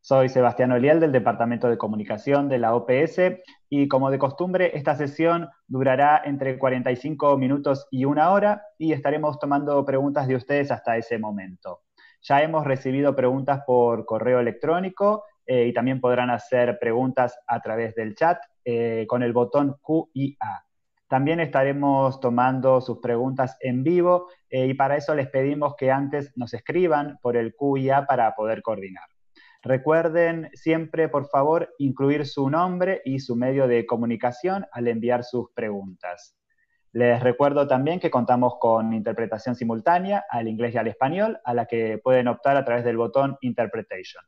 Soy Sebastián Oliel del Departamento de Comunicación de la OPS y como de costumbre esta sesión durará entre 45 minutos y una hora y estaremos tomando preguntas de ustedes hasta ese momento. Ya hemos recibido preguntas por correo electrónico y también podrán hacer preguntas a través del chat con el botón Q y A. También estaremos tomando sus preguntas en vivo y para eso les pedimos que antes nos escriban por el Q y A para poder coordinar. Recuerden siempre, por favor, incluir su nombre y su medio de comunicación al enviar sus preguntas. Les recuerdo también que contamos con interpretación simultánea al inglés y al español, a la que pueden optar a través del botón Interpretation.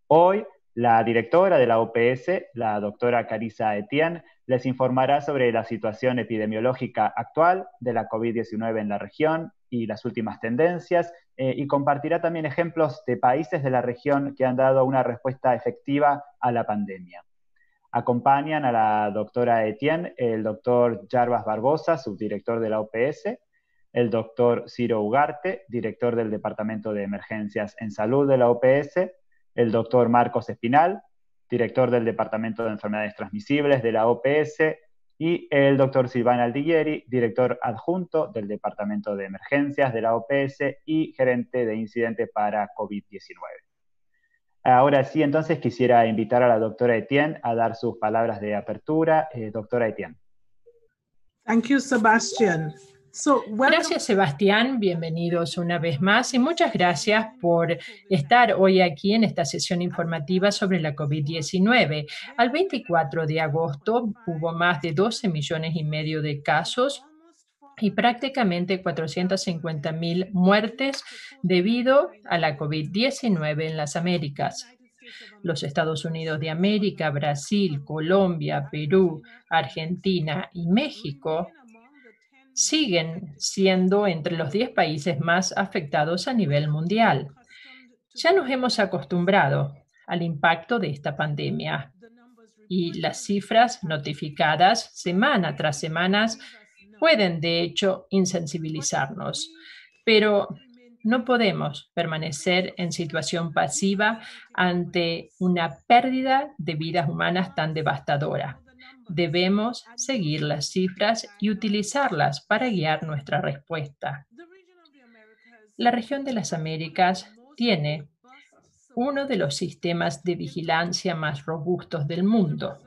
Hoy, la directora de la OPS, la doctora Carissa Etienne, les informará sobre la situación epidemiológica actual de la COVID-19 en la región y las últimas tendencias, y compartirá también ejemplos de países de la región que han dado una respuesta efectiva a la pandemia. Acompañan a la doctora Etienne el doctor Jarbas Barbosa, subdirector de la OPS, el doctor Ciro Ugarte, director del Departamento de Emergencias en Salud de la OPS, el doctor Marcos Espinal, director del Departamento de Enfermedades Transmisibles de la OPS, y el doctor Silvana Aldillieri, director adjunto del Departamento de Emergencias de la OPS y gerente de incidente para COVID-19. Ahora sí, entonces quisiera invitar a la doctora Etienne a dar sus palabras de apertura. Doctora Etienne. Thank you, Sebastian. Gracias, Sebastián. Bienvenidos una vez más y muchas gracias por estar hoy aquí en esta sesión informativa sobre la COVID-19. Al 24 de agosto hubo más de 12 millones y medio de casos y prácticamente 450.000 muertes debido a la COVID-19 en las Américas. Los Estados Unidos de América, Brasil, Colombia, Perú, Argentina y México siguen siendo entre los 10 países más afectados a nivel mundial. Ya nos hemos acostumbrado al impacto de esta pandemia y las cifras notificadas semana tras semana pueden, de hecho, insensibilizarnos, pero no podemos permanecer en situación pasiva ante una pérdida de vidas humanas tan devastadora. Debemos seguir las cifras y utilizarlas para guiar nuestra respuesta. La región de las Américas tiene uno de los sistemas de vigilancia más robustos del mundo.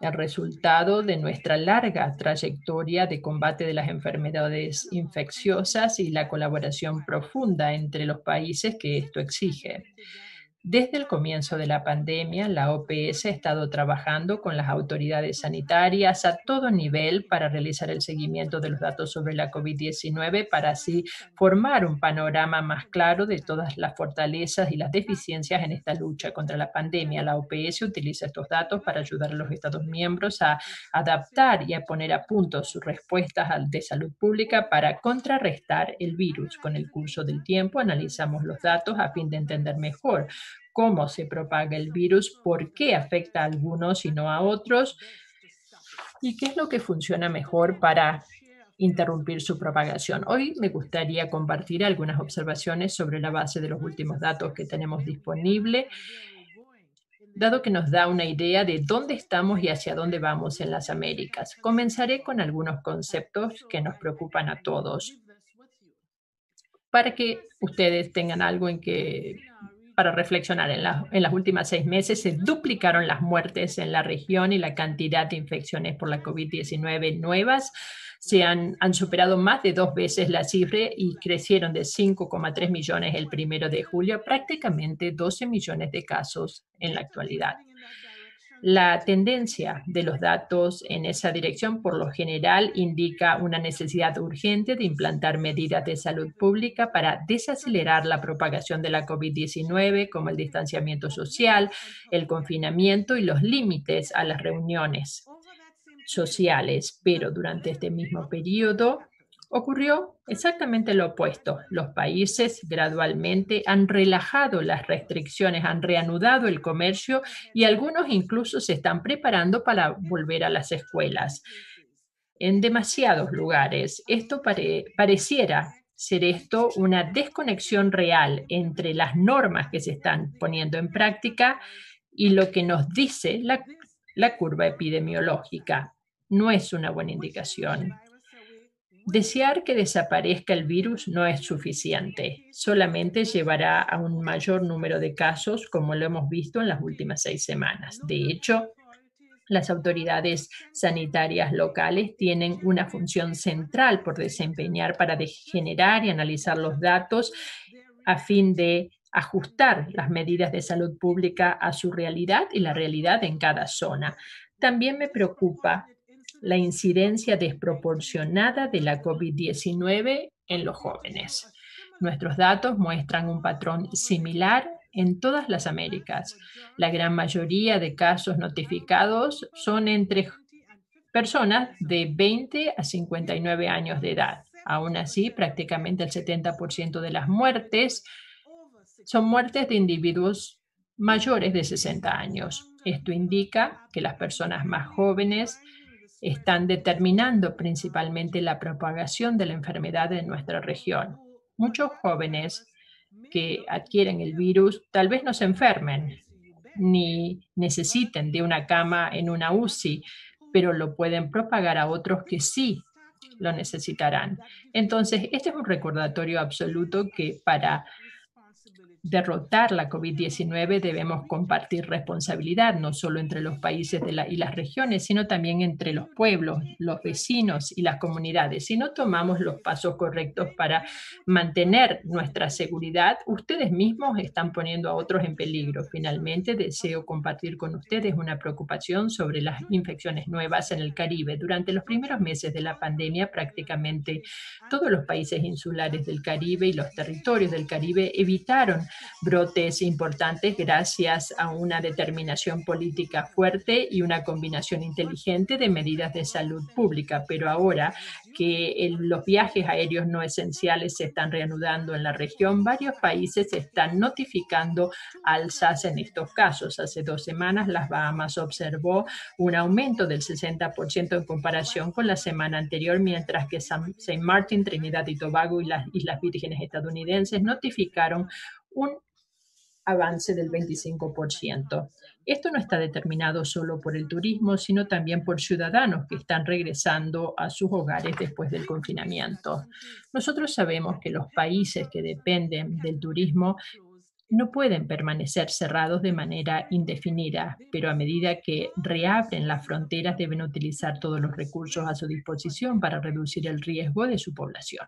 El resultado de nuestra larga trayectoria de combate de las enfermedades infecciosas y la colaboración profunda entre los países que esto exige. Desde el comienzo de la pandemia, la OPS ha estado trabajando con las autoridades sanitarias a todo nivel para realizar el seguimiento de los datos sobre la COVID-19 para así formar un panorama más claro de todas las fortalezas y las deficiencias en esta lucha contra la pandemia. La OPS utiliza estos datos para ayudar a los Estados miembros a adaptar y a poner a punto sus respuestas de salud pública para contrarrestar el virus. Con el curso del tiempo analizamos los datos a fin de entender mejor cómo se propaga el virus, por qué afecta a algunos y no a otros, y qué es lo que funciona mejor para interrumpir su propagación. Hoy me gustaría compartir algunas observaciones sobre la base de los últimos datos que tenemos disponible, dado que nos da una idea de dónde estamos y hacia dónde vamos en las Américas. Comenzaré con algunos conceptos que nos preocupan a todos, para que ustedes tengan algo para reflexionar. En las últimas 6 meses se duplicaron las muertes en la región y la cantidad de infecciones por la COVID-19 nuevas han superado más de 2 veces la cifra y crecieron de 5,3 millones el 1 de julio a prácticamente 12 millones de casos en la actualidad. La tendencia de los datos en esa dirección, por lo general, indica una necesidad urgente de implantar medidas de salud pública para desacelerar la propagación de la COVID-19, como el distanciamiento social, el confinamiento y los límites a las reuniones sociales. Pero durante este mismo periodo ocurrió exactamente lo opuesto. Los países gradualmente han relajado las restricciones, han reanudado el comercio y algunos incluso se están preparando para volver a las escuelas. En demasiados lugares, esto pareciera ser esto una desconexión real entre las normas que se están poniendo en práctica y lo que nos dice la curva epidemiológica. No es una buena indicación. Desear que desaparezca el virus no es suficiente, solamente llevará a un mayor número de casos, como lo hemos visto en las últimas 6 semanas. De hecho, las autoridades sanitarias locales tienen una función central por desempeñar para generar y analizar los datos a fin de ajustar las medidas de salud pública a su realidad y la realidad en cada zona. También me preocupa la incidencia desproporcionada de la COVID-19 en los jóvenes. Nuestros datos muestran un patrón similar en todas las Américas. La gran mayoría de casos notificados son entre personas de 20 a 59 años de edad. Aún así, prácticamente el 70% de las muertes son muertes de individuos mayores de 60 años. Esto indica que las personas más jóvenes están determinando principalmente la propagación de la enfermedad en nuestra región. Muchos jóvenes que adquieren el virus tal vez no se enfermen ni necesiten de una cama en una UCI, pero lo pueden propagar a otros que sí lo necesitarán. Entonces, este es un recordatorio absoluto que para derrotar la COVID-19 debemos compartir responsabilidad, no solo entre los países y las regiones, sino también entre los pueblos, los vecinos y las comunidades. Si no tomamos los pasos correctos para mantener nuestra seguridad, ustedes mismos están poniendo a otros en peligro. Finalmente, deseo compartir con ustedes una preocupación sobre las infecciones nuevas en el Caribe. Durante los primeros meses de la pandemia, prácticamente todos los países insulares del Caribe y los territorios del Caribe evitaron brotes importantes gracias a una determinación política fuerte y una combinación inteligente de medidas de salud pública. Pero ahora que los viajes aéreos no esenciales se están reanudando en la región, varios países están notificando alzas en estos casos. Hace 2 semanas, las Bahamas observó un aumento del 60% en comparación con la semana anterior, mientras que Saint Martin, Trinidad y Tobago y las Islas Vírgenes estadounidenses notificaron un avance del 25%. Esto no está determinado solo por el turismo, sino también por ciudadanos que están regresando a sus hogares después del confinamiento. Nosotros sabemos que los países que dependen del turismo no pueden permanecer cerrados de manera indefinida, pero a medida que reabren las fronteras deben utilizar todos los recursos a su disposición para reducir el riesgo de su población.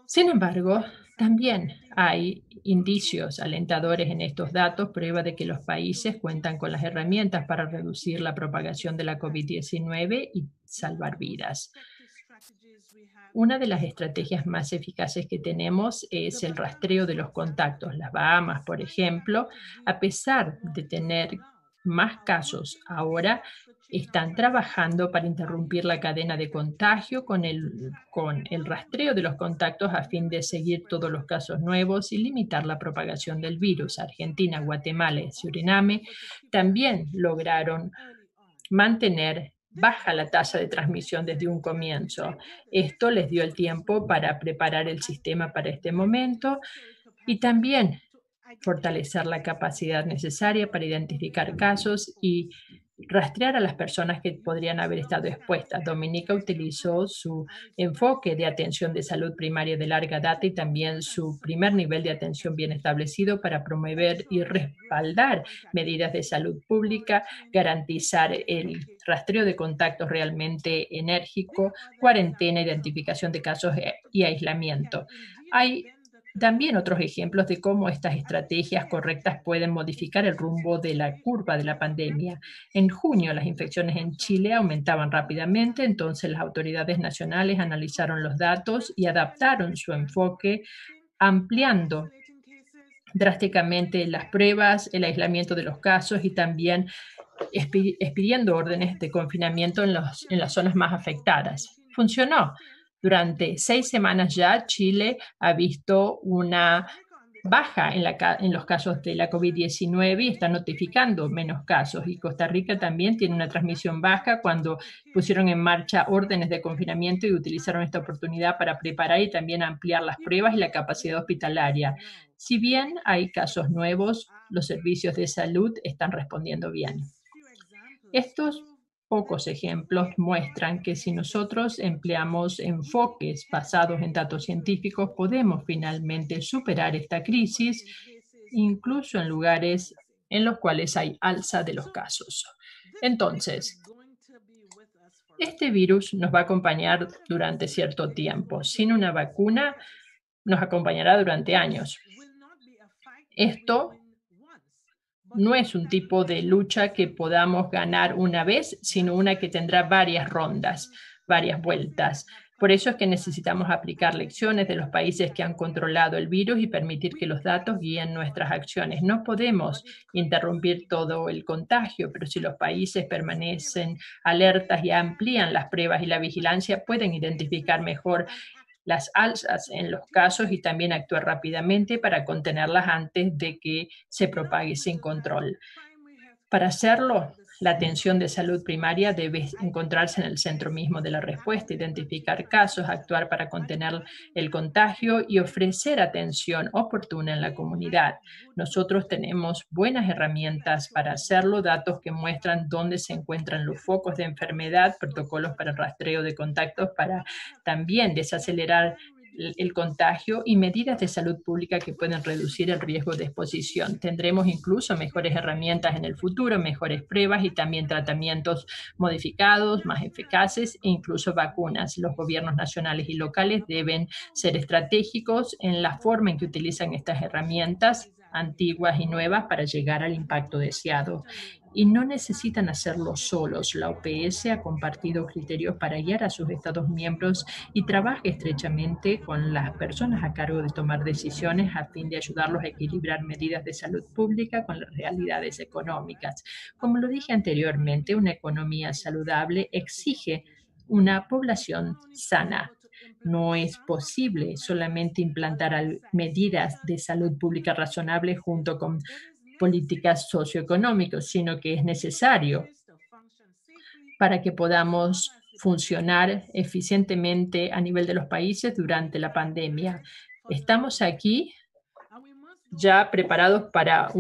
Sin embargo, también hay indicios alentadores en estos datos, prueba de que los países cuentan con las herramientas para reducir la propagación de la COVID-19 y salvar vidas. Una de las estrategias más eficaces que tenemos es el rastreo de los contactos. Las Bahamas, por ejemplo, a pesar de tener más casos ahora, están trabajando para interrumpir la cadena de contagio con el rastreo de los contactos a fin de seguir todos los casos nuevos y limitar la propagación del virus. Argentina, Guatemala y Suriname también lograron mantener baja la tasa de transmisión desde un comienzo. Esto les dio el tiempo para preparar el sistema para este momento y también fortalecer la capacidad necesaria para identificar casos y rastrear a las personas que podrían haber estado expuestas. Dominica utilizó su enfoque de atención de salud primaria de larga data y también su primer nivel de atención bien establecido para promover y respaldar medidas de salud pública, garantizar el rastreo de contactos realmente enérgico, cuarentena, identificación de casos y aislamiento. Hay también otros ejemplos de cómo estas estrategias correctas pueden modificar el rumbo de la curva de la pandemia. En junio, las infecciones en Chile aumentaban rápidamente, entonces las autoridades nacionales analizaron los datos y adaptaron su enfoque, ampliando drásticamente las pruebas, el aislamiento de los casos y también expidiendo órdenes de confinamiento en las zonas más afectadas. Funcionó. Durante 6 semanas ya, Chile ha visto una baja en los casos de la COVID-19 y está notificando menos casos. Y Costa Rica también tiene una transmisión baja cuando pusieron en marcha órdenes de confinamiento y utilizaron esta oportunidad para preparar y también ampliar las pruebas y la capacidad hospitalaria. Si bien hay casos nuevos, los servicios de salud están respondiendo bien. Estos pocos ejemplos muestran que si nosotros empleamos enfoques basados en datos científicos, podemos finalmente superar esta crisis, incluso en lugares en los cuales hay alza de los casos. Entonces, este virus nos va a acompañar durante cierto tiempo. Sin una vacuna, nos acompañará durante años. Esto no es un tipo de lucha que podamos ganar una vez, sino una que tendrá varias rondas, varias vueltas. Por eso es que necesitamos aplicar lecciones de los países que han controlado el virus y permitir que los datos guíen nuestras acciones. No podemos interrumpir todo el contagio, pero si los países permanecen alertas y amplían las pruebas y la vigilancia, pueden identificar mejor las alzas en los casos y también actuar rápidamente para contenerlas antes de que se propague sin control. Para hacerlo, la atención de salud primaria debe encontrarse en el centro mismo de la respuesta, identificar casos, actuar para contener el contagio y ofrecer atención oportuna en la comunidad. Nosotros tenemos buenas herramientas para hacerlo, datos que muestran dónde se encuentran los focos de enfermedad, protocolos para el rastreo de contactos para también desacelerar el contagio y medidas de salud pública que pueden reducir el riesgo de exposición. Tendremos incluso mejores herramientas en el futuro, mejores pruebas y también tratamientos modificados, más eficaces e incluso vacunas. Los gobiernos nacionales y locales deben ser estratégicos en la forma en que utilizan estas herramientas antiguas y nuevas para llegar al impacto deseado. Y no necesitan hacerlo solos. La OPS ha compartido criterios para guiar a sus Estados miembros y trabaja estrechamente con las personas a cargo de tomar decisiones a fin de ayudarlos a equilibrar medidas de salud pública con las realidades económicas. Como lo dije anteriormente, una economía saludable exige una población sana. No es posible solamente implantar medidas de salud pública razonables junto con políticas socioeconómicas, sino que es necesario para que podamos funcionar eficientemente a nivel de los países durante la pandemia. Estamos aquí ya preparados para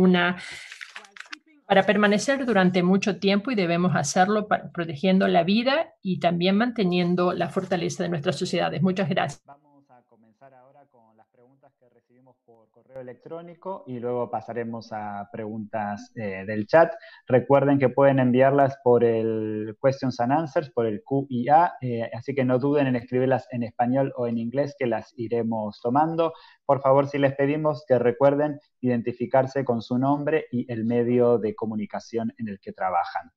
permanecer durante mucho tiempo y debemos hacerlo protegiendo la vida y también manteniendo la fortaleza de nuestras sociedades. Muchas gracias. Vamos a comenzar ahora con las preguntas que recibimos por correo electrónico y luego pasaremos a preguntas del chat. Recuerden que pueden enviarlas por el Questions and Answers, por el QIA, así que no duden en escribirlas en español o en inglés, que las iremos tomando. Por favor, si les pedimos que recuerden identificarse con su nombre y el medio de comunicación en el que trabajan.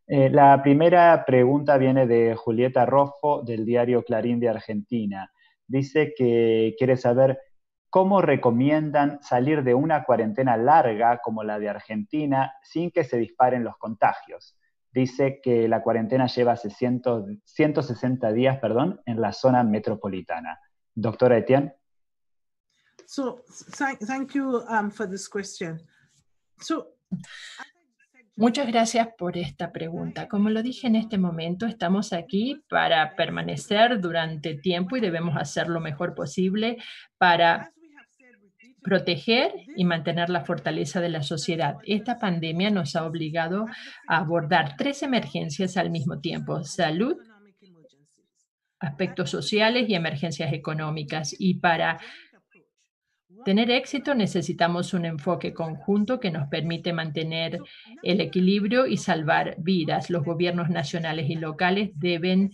La primera pregunta viene de Julieta Roffo, del diario Clarín de Argentina. Dice que quiere saber cómo recomiendan salir de una cuarentena larga como la de Argentina sin que se disparen los contagios. Dice que la cuarentena lleva 160 días en la zona metropolitana. Doctora Etienne. So, thank you for this question. Muchas gracias por esta pregunta. Como lo dije en este momento, estamos aquí para permanecer durante tiempo y debemos hacer lo mejor posible para proteger y mantener la fortaleza de la sociedad. Esta pandemia nos ha obligado a abordar 3 emergencias al mismo tiempo: salud, aspectos sociales y emergencias económicas. Y para tener éxito necesitamos un enfoque conjunto que nos permite mantener el equilibrio y salvar vidas. Los gobiernos nacionales y locales deben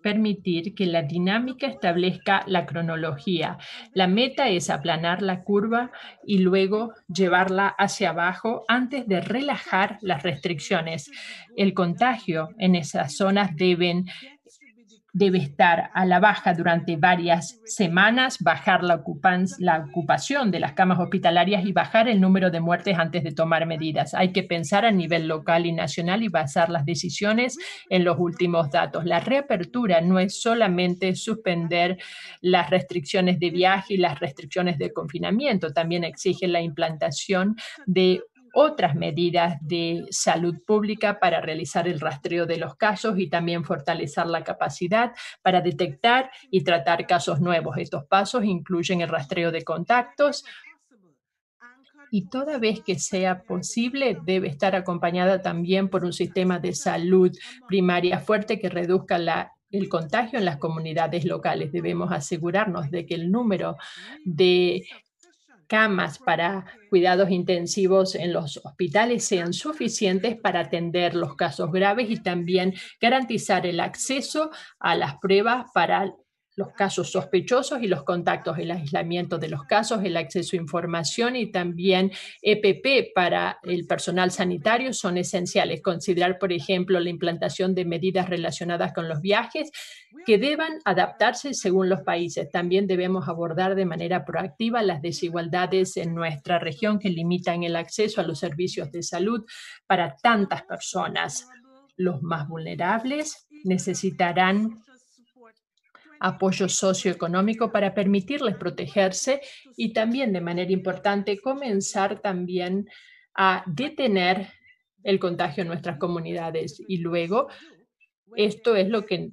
permitir que la dinámica establezca la cronología. La meta es aplanar la curva y luego llevarla hacia abajo antes de relajar las restricciones. El contagio en esas zonas deben debe estar a la baja durante varias semanas, bajar la ocupación de las camas hospitalarias y bajar el número de muertes antes de tomar medidas. Hay que pensar a nivel local y nacional y basar las decisiones en los últimos datos. La reapertura no es solamente suspender las restricciones de viaje y las restricciones de confinamiento, también exige la implantación de otras medidas de salud pública para realizar el rastreo de los casos y también fortalecer la capacidad para detectar y tratar casos nuevos. Estos pasos incluyen el rastreo de contactos y toda vez que sea posible debe estar acompañada también por un sistema de salud primaria fuerte que reduzca el contagio en las comunidades locales. Debemos asegurarnos de que el número de camas para cuidados intensivos en los hospitales sean suficientes para atender los casos graves y también garantizar el acceso a las pruebas para los casos sospechosos y los contactos, el aislamiento de los casos, el acceso a información y también EPP para el personal sanitario son esenciales. Considerar, por ejemplo, la implantación de medidas relacionadas con los viajes que deban adaptarse según los países. También debemos abordar de manera proactiva las desigualdades en nuestra región que limitan el acceso a los servicios de salud para tantas personas. Los más vulnerables necesitarán apoyo socioeconómico para permitirles protegerse y también, de manera importante, comenzar también a detener el contagio en nuestras comunidades. Y luego, esto es lo que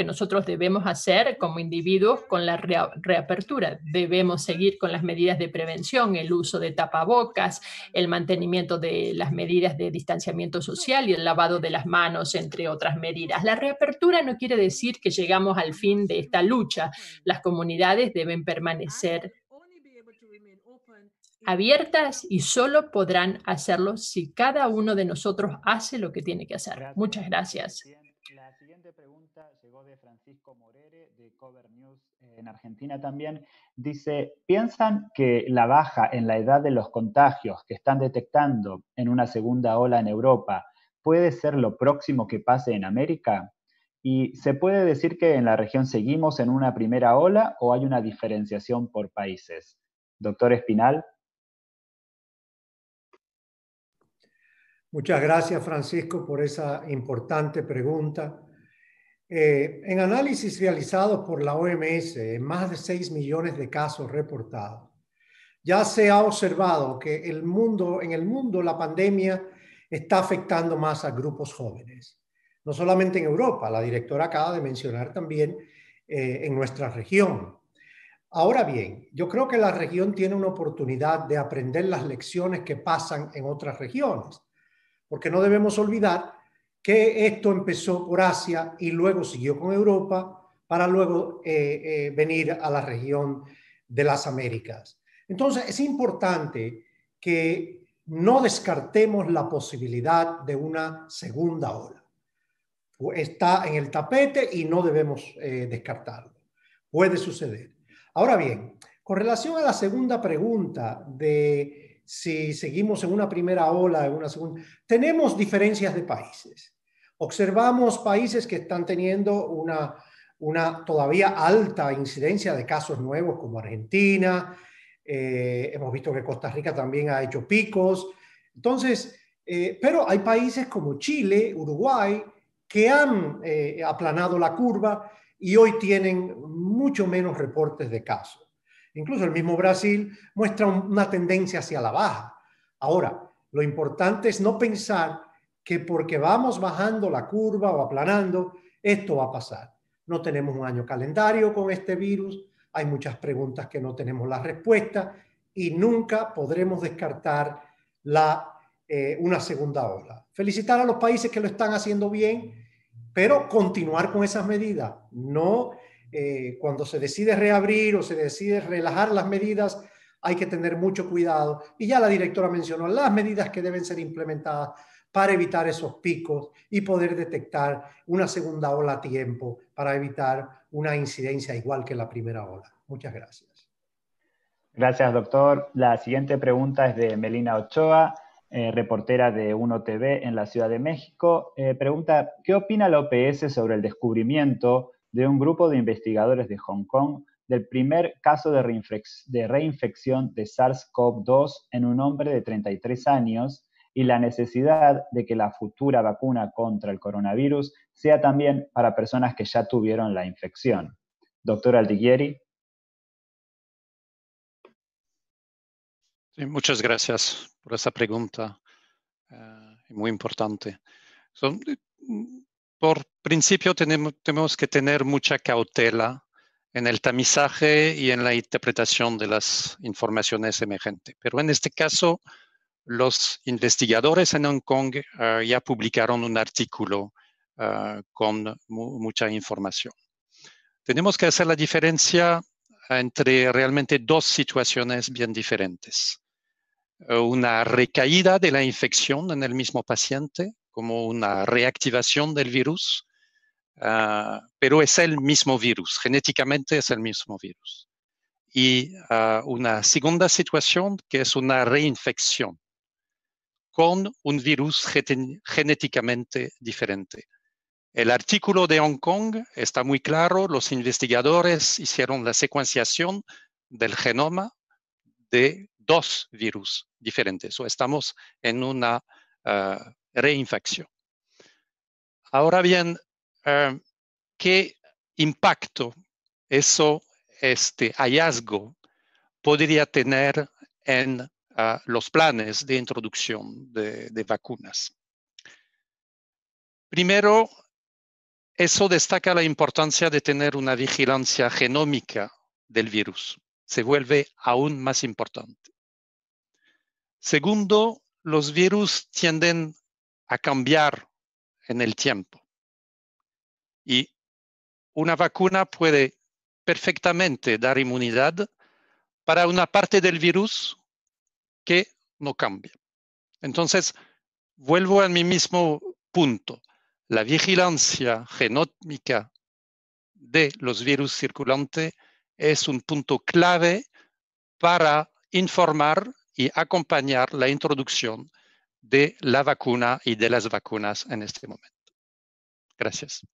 nosotros debemos hacer como individuos con la reapertura. Debemos seguir con las medidas de prevención, el uso de tapabocas, el mantenimiento de las medidas de distanciamiento social y el lavado de las manos, entre otras medidas. La reapertura no quiere decir que llegamos al fin de esta lucha. Las comunidades deben permanecer abiertas y solo podrán hacerlo si cada uno de nosotros hace lo que tiene que hacer. Muchas gracias. La siguiente pregunta llegó de Francisco Morere, de Cover News en Argentina también. Dice, ¿piensan que la baja en la edad de los contagios que están detectando en una segunda ola en Europa puede ser lo próximo que pase en América? ¿Y se puede decir que en la región seguimos en una primera ola o hay una diferenciación por países? Doctor Espinal. Muchas gracias, Francisco, por esa importante pregunta. En análisis realizados por la OMS, en más de 6 millones de casos reportados, ya se ha observado que en el mundo la pandemia está afectando más a grupos jóvenes. No solamente en Europa, la directora acaba de mencionar también en nuestra región. Ahora bien, yo creo que la región tiene una oportunidad de aprender las lecciones que pasan en otras regiones, porque no debemos olvidar que esto empezó por Asia y luego siguió con Europa para luego venir a la región de las Américas. Entonces, es importante que no descartemos la posibilidad de una segunda ola. Está en el tapete y no debemos descartarlo. Puede suceder. Ahora bien, con relación a la segunda pregunta de si seguimos en una primera ola, en una segunda, tenemos diferencias de países. Observamos países que están teniendo una todavía alta incidencia de casos nuevos como Argentina. Hemos visto que Costa Rica también ha hecho picos. Entonces, pero hay países como Chile, Uruguay, que han aplanado la curva y hoy tienen mucho menos reportes de casos. Incluso el mismo Brasil muestra una tendencia hacia la baja. Ahora, lo importante es no pensar que porque vamos bajando la curva o aplanando, esto va a pasar. No tenemos un año calendario con este virus, hay muchas preguntas que no tenemos la respuesta y nunca podremos descartar una segunda ola. Felicitar a los países que lo están haciendo bien, pero continuar con esas medidas. No, cuando se decide reabrir o se decide relajar las medidas, hay que tener mucho cuidado. Y ya la directora mencionó las medidas que deben ser implementadas para evitar esos picos y poder detectar una segunda ola a tiempo para evitar una incidencia igual que la primera ola. Muchas gracias. Gracias, doctor. La siguiente pregunta es de Melina Ochoa, reportera de UNO TV en la Ciudad de México. Pregunta, ¿qué opina la OPS sobre el descubrimiento de un grupo de investigadores de Hong Kong del primer caso de reinfección de SARS-CoV-2 en un hombre de 33 años y la necesidad de que la futura vacuna contra el coronavirus sea también para personas que ya tuvieron la infección. Doctor Aldiguieri. Sí, muchas gracias por esa pregunta, muy importante. Por principio tenemos que tener mucha cautela en el tamizaje y en la interpretación de las informaciones emergentes. Pero en este caso, los investigadores en Hong Kong ya publicaron un artículo con mucha información. Tenemos que hacer la diferencia entre realmente dos situaciones bien diferentes. Una recaída de la infección en el mismo paciente, como una reactivación del virus, pero es el mismo virus, genéticamente es el mismo virus. Y una segunda situación que es una reinfección con un virus genéticamente diferente. El artículo de Hong Kong está muy claro, los investigadores hicieron la secuenciación del genoma de dos virus diferentes, o estamos en una reinfección. Ahora bien, ¿qué impacto este hallazgo podría tener en los planes de introducción de vacunas? Primero, eso destaca la importancia de tener una vigilancia genómica del virus. Se vuelve aún más importante. Segundo, los virus tienden a cambiar en el tiempo. Y una vacuna puede perfectamente dar inmunidad para una parte del virus que no cambia. Entonces, vuelvo a mi mismo punto. La vigilancia genómica de los virus circulantes es un punto clave para informar y acompañar la introducción de la vacuna y de las vacunas en este momento. Gracias.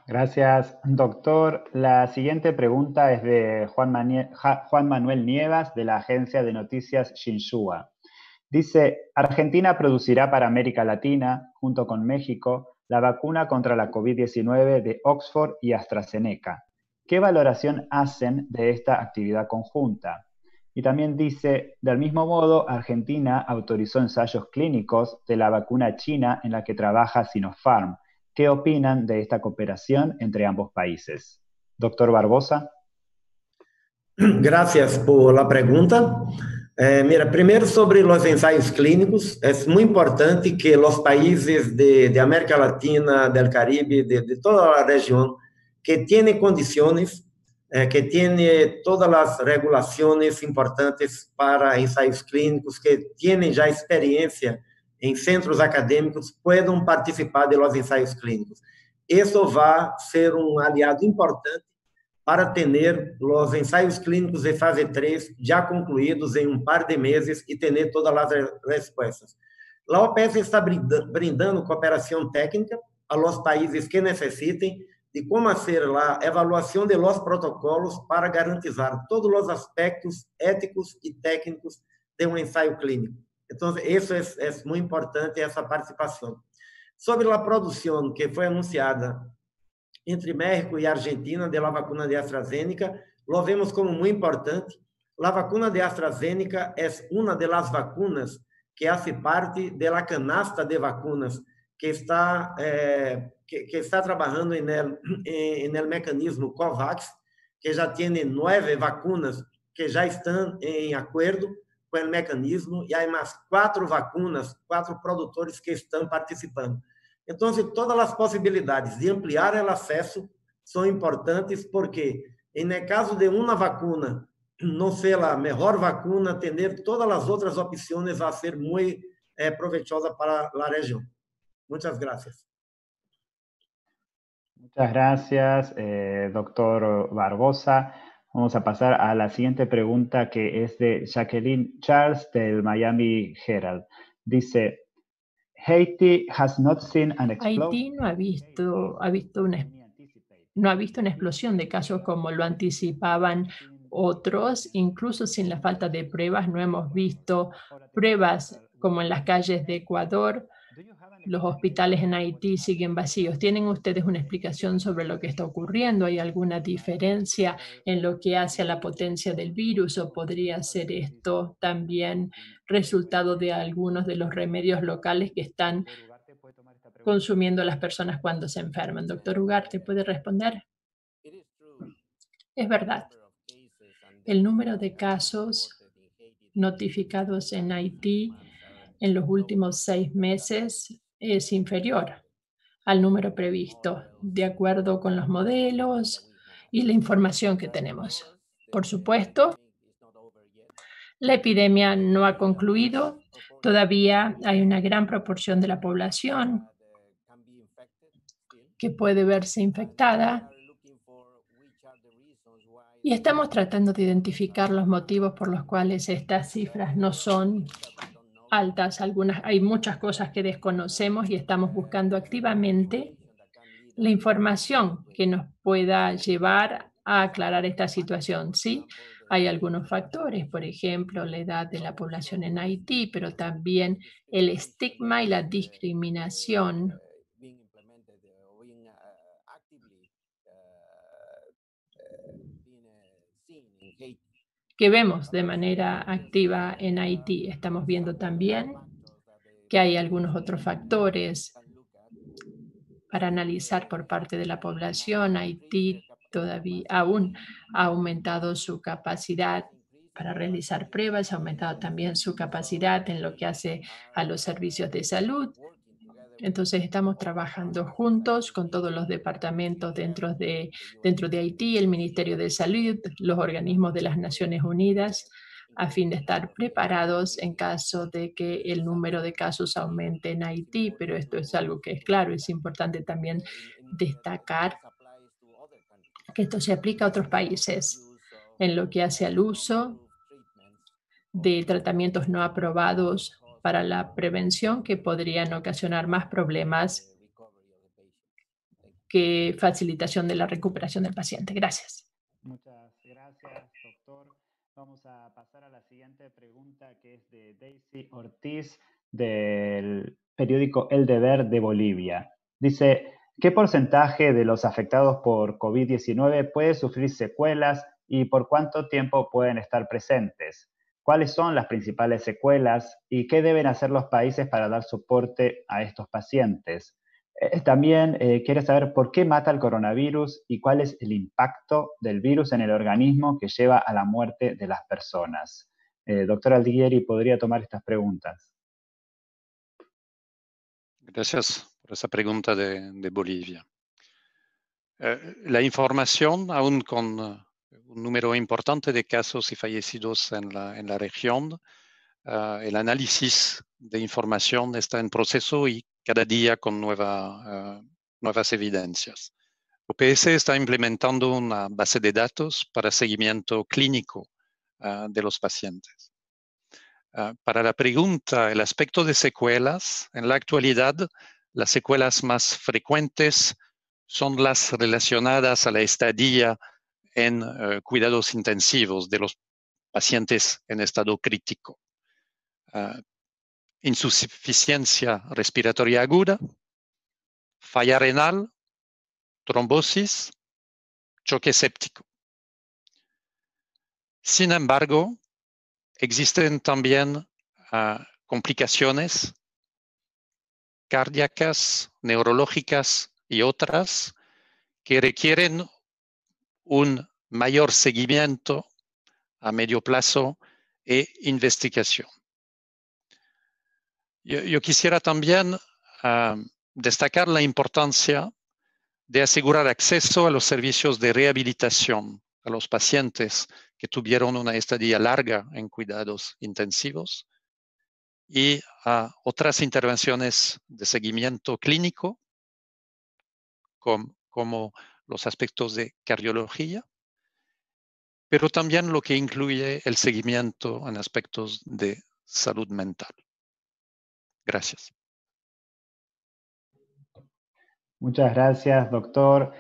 Gracias, doctor. La siguiente pregunta es de Juan Manuel Nievas, de la agencia de noticias Xinhua. Dice, Argentina producirá para América Latina, junto con México, la vacuna contra la COVID-19 de Oxford y AstraZeneca. ¿Qué valoración hacen de esta actividad conjunta? Y también dice, del mismo modo, Argentina autorizó ensayos clínicos de la vacuna china en la que trabaja Sinopharm. ¿Qué opinan de esta cooperación entre ambos países? Doctor Barbosa. Gracias por la pregunta. Mira, primero sobre los ensayos clínicos, es muy importante que los países de América Latina, del Caribe, de toda la región, que tienen condiciones, que tienen todas las regulaciones importantes para ensayos clínicos, que tienen ya experiencia en centros académicos, puedan participar de los ensayos clínicos. Eso va a ser un aliado importante para tener os ensaios clínicos de fase 3 já concluídos em um par de meses e ter todas as respostas. A OPS está brindando cooperação técnica a los países que necessitem de como fazer a avaliação de los protocolos para garantizar todos os aspectos éticos e técnicos de um ensaio clínico. Então, isso é muito importante, essa participação. Sobre a produção que foi anunciada entre México e Argentina de la vacuna de AstraZeneca, lo vemos como muito importante. La vacuna de AstraZeneca é uma de las vacunas que hace parte de la canasta de vacunas que está trabalhando en el mecanismo COVAX, que já tem 9 vacunas que já estão em acordo com o mecanismo e há mais 4 vacunas, 4 produtores que estão participando. Então, todas as possibilidades de ampliar o acesso são importantes porque, em caso de uma vacuna não ser a melhor vacuna, ter todas as outras opções vai ser muito provechosa para a região. Muchas gracias. Muchas gracias, doctor Barbosa. Vamos a pasar a la siguiente pregunta, que es de Jacqueline Charles del Miami Herald. Dice, Haiti has not seen an Haití no ha visto una explosión de casos como lo anticipaban otros, incluso sin la falta de pruebas. No hemos visto pruebas como en las calles de Ecuador. Los hospitales en Haití siguen vacíos. ¿Tienen ustedes una explicación sobre lo que está ocurriendo? ¿Hay alguna diferencia en lo que hace a la potencia del virus o podría ser esto también resultado de algunos de los remedios locales que están consumiendo las personas cuando se enferman? Doctor Ugarte, ¿puede responder? Es verdad. El número de casos notificados en Haití en los últimos 6 meses es inferior al número previsto, de acuerdo con los modelos y la información que tenemos. Por supuesto, la epidemia no ha concluido. Todavía hay una gran proporción de la población que puede verse infectada y estamos tratando de identificar los motivos por los cuales estas cifras no son altas. Hay muchas cosas que desconocemos y estamos buscando activamente la información que nos pueda llevar a aclarar esta situación. Sí, hay algunos factores, por ejemplo, la edad de la población en Haití, pero también el estigma y la discriminación que vemos de manera activa en Haití. Estamos viendo también que hay algunos otros factores para analizar por parte de la población. Haití todavía aún ha aumentado su capacidad para realizar pruebas, ha aumentado también su capacidad en lo que hace a los servicios de salud. Entonces estamos trabajando juntos con todos los departamentos dentro de Haití, el Ministerio de Salud, los organismos de las Naciones Unidas, a fin de estar preparados en caso de que el número de casos aumente en Haití, pero esto es algo que es claro. Es importante también destacar que esto se aplica a otros países en lo que hace al uso de tratamientos no aprobados para la prevención que podrían ocasionar más problemas que facilitación de la recuperación del paciente. Gracias. Muchas gracias, doctor. Vamos a pasar a la siguiente pregunta, que es de Daisy Ortiz, del periódico El Deber de Bolivia. Dice, ¿qué porcentaje de los afectados por COVID-19 puede sufrir secuelas y por cuánto tiempo pueden estar presentes? ¿Cuáles son las principales secuelas y qué deben hacer los países para dar soporte a estos pacientes? También quiere saber por qué mata el coronavirus y cuál es el impacto del virus en el organismo que lleva a la muerte de las personas. Doctor Aldiguieri, ¿podría tomar estas preguntas? Gracias por esa pregunta de Bolivia. La información, aún con un número importante de casos y fallecidos en la región, el análisis de información está en proceso y cada día con nuevas evidencias. OPS está implementando una base de datos para seguimiento clínico de los pacientes. Para la pregunta, el aspecto de secuelas, en la actualidad, las secuelas más frecuentes son las relacionadas a la estadía en cuidados intensivos de los pacientes en estado crítico. Insuficiencia respiratoria aguda, falla renal, trombosis, choque séptico. Sin embargo, existen también complicaciones cardíacas, neurológicas y otras que requieren un mayor seguimiento a medio plazo e investigación. Yo quisiera también destacar la importancia de asegurar acceso a los servicios de rehabilitación a los pacientes que tuvieron una estadía larga en cuidados intensivos y a otras intervenciones de seguimiento clínico, como los aspectos de cardiología, pero también lo que incluye el seguimiento en aspectos de salud mental. Gracias. Muchas gracias, doctor.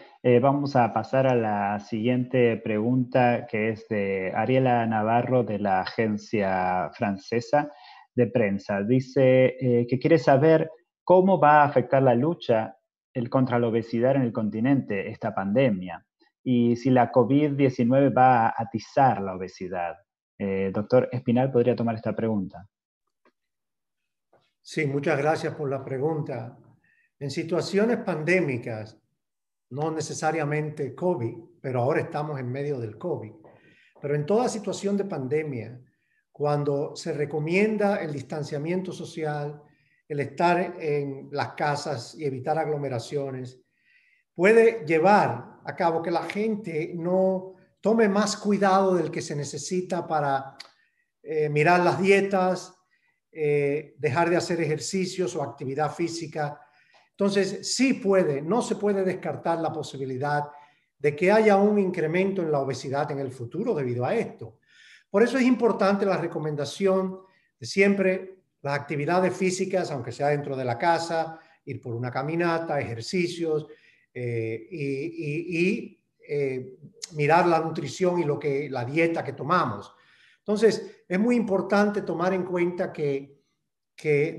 Vamos a pasar a la siguiente pregunta, que es de Ariela Navarro, de la Agencia Francesa de Prensa. Dice que quiere saber cómo va a afectar la lucha contra la obesidad en el continente, esta pandemia, y si la COVID-19 va a atizar la obesidad. Doctor Espinal, ¿podría tomar esta pregunta? Sí, muchas gracias por la pregunta. En situaciones pandémicas, no necesariamente COVID, pero ahora estamos en medio del COVID, pero en toda situación de pandemia, cuando se recomienda el distanciamiento social, el estar en las casas y evitar aglomeraciones, puede llevar a cabo que la gente no tome más cuidado del que se necesita para mirar las dietas, dejar de hacer ejercicios o actividad física. Entonces, sí puede, no se puede descartar la posibilidad de que haya un incremento en la obesidad en el futuro debido a esto. Por eso es importante la recomendación de siempre las actividades físicas, aunque sea dentro de la casa, ir por una caminata, ejercicios mirar la nutrición y la dieta que tomamos. Entonces, es muy importante tomar en cuenta que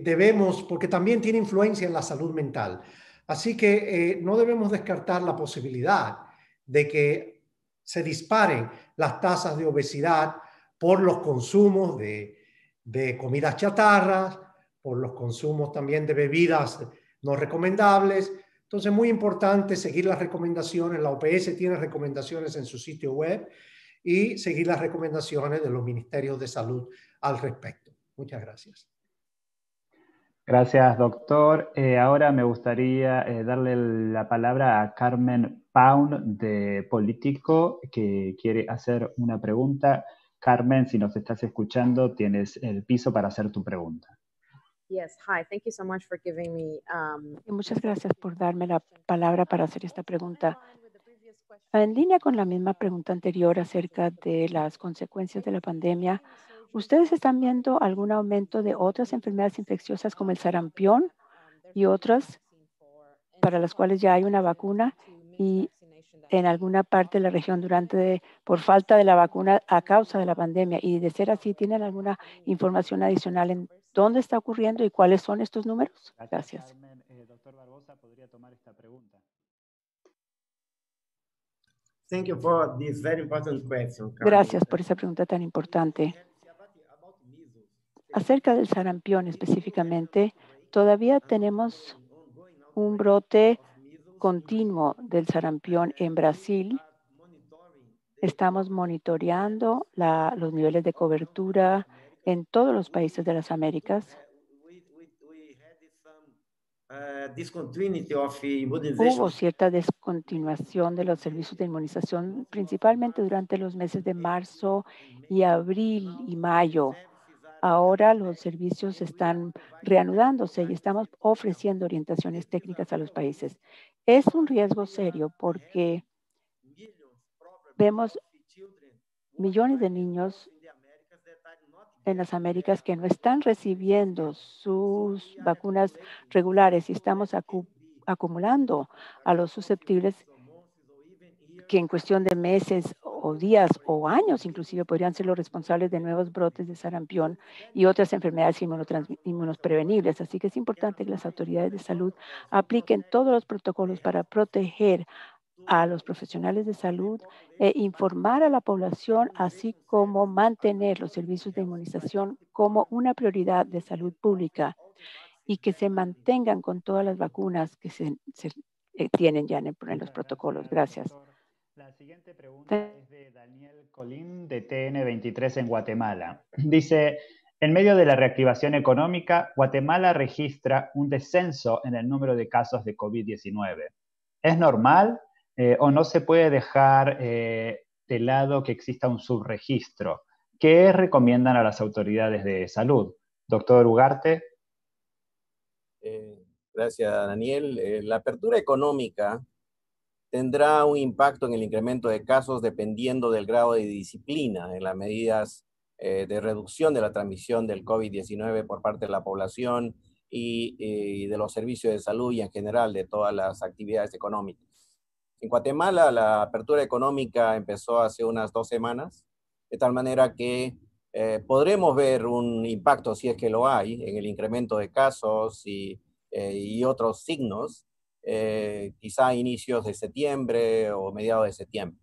debemos, porque también tiene influencia en la salud mental. Así que no debemos descartar la posibilidad de que se disparen las tasas de obesidad por los consumos de comidas chatarras, por los consumos también de bebidas no recomendables. Entonces, muy importante seguir las recomendaciones. La OPS tiene recomendaciones en su sitio web y seguir las recomendaciones de los ministerios de salud al respecto. Muchas gracias. Gracias, doctor. Ahora me gustaría darle la palabra a Carmen Paun, de Político, que quiere hacer una pregunta. Carmen, si nos estás escuchando, tienes el piso para hacer tu pregunta. Yes, hi. Thank you so much for giving me, Muchas gracias por darme la palabra para hacer esta pregunta. En línea con la misma pregunta anterior acerca de las consecuencias de la pandemia, ¿ustedes están viendo algún aumento de otras enfermedades infecciosas como el sarampión y otras para las cuales ya hay una vacuna y en alguna parte de la región por falta de la vacuna a causa de la pandemia? Y de ser así, ¿tienen alguna información adicional en dónde está ocurriendo y cuáles son estos números? Gracias. Carmen. Doctor Barbosa, ¿podría tomar esta pregunta? Thank you for this very important question, Carmen. Gracias por esa pregunta tan importante. Acerca del sarampión específicamente, todavía tenemos un brote continuo del sarampión en Brasil. Estamos monitoreando los niveles de cobertura en todos los países de las Américas. Hubo cierta descontinuación de los servicios de inmunización, principalmente durante los meses de marzo y abril y mayo. Ahora los servicios están reanudándose y estamos ofreciendo orientaciones técnicas a los países. Es un riesgo serio porque vemos millones de niños en las Américas que no están recibiendo sus vacunas regulares y estamos acumulando a los susceptibles que en cuestión de meses o días o años inclusive podrían ser los responsables de nuevos brotes de sarampión y otras enfermedades inmunoprevenibles. Así que es importante que las autoridades de salud apliquen todos los protocolos para proteger a los profesionales de salud e informar a la población, así como mantener los servicios de inmunización como una prioridad de salud pública y que se mantengan con todas las vacunas que se tienen ya en los protocolos. Gracias. La siguiente pregunta es de Daniel Colín, de TN23 en Guatemala. Dice, en medio de la reactivación económica, Guatemala registra un descenso en el número de casos de COVID-19. ¿Es normal o no se puede dejar de lado que exista un subregistro? ¿Qué recomiendan a las autoridades de salud? Doctor Ugarte. Gracias, Daniel. La apertura económica tendrá un impacto en el incremento de casos dependiendo del grado de disciplina en las medidas de reducción de la transmisión del COVID-19 por parte de la población y de los servicios de salud y en general de todas las actividades económicas. En Guatemala la apertura económica empezó hace unas 2 semanas, de tal manera que podremos ver un impacto, si es que lo hay, en el incremento de casos y otros signos, quizá a inicios de septiembre o mediados de septiembre.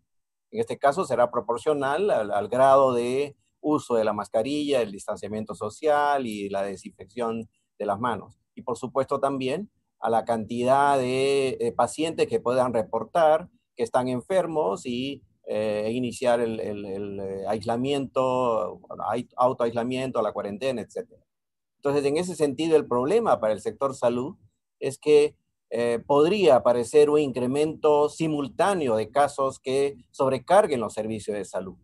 En este caso será proporcional al grado de uso de la mascarilla, el distanciamiento social y la desinfección de las manos. Y por supuesto también a la cantidad de pacientes que puedan reportar que están enfermos y iniciar el aislamiento, autoaislamiento, la cuarentena, etc. Entonces, en ese sentido, el problema para el sector salud es que podría aparecer un incremento simultáneo de casos que sobrecarguen los servicios de salud.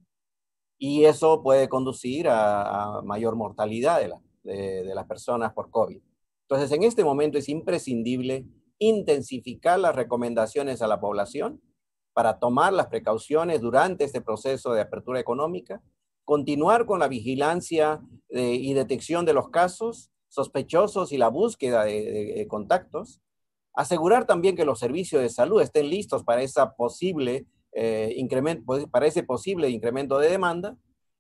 Y eso puede conducir a mayor mortalidad de las personas por COVID. Entonces, en este momento es imprescindible intensificar las recomendaciones a la población para tomar las precauciones durante este proceso de apertura económica, continuar con la vigilancia y detección de los casos sospechosos y la búsqueda de contactos, asegurar también que los servicios de salud estén listos para esa posible para ese posible incremento de demanda,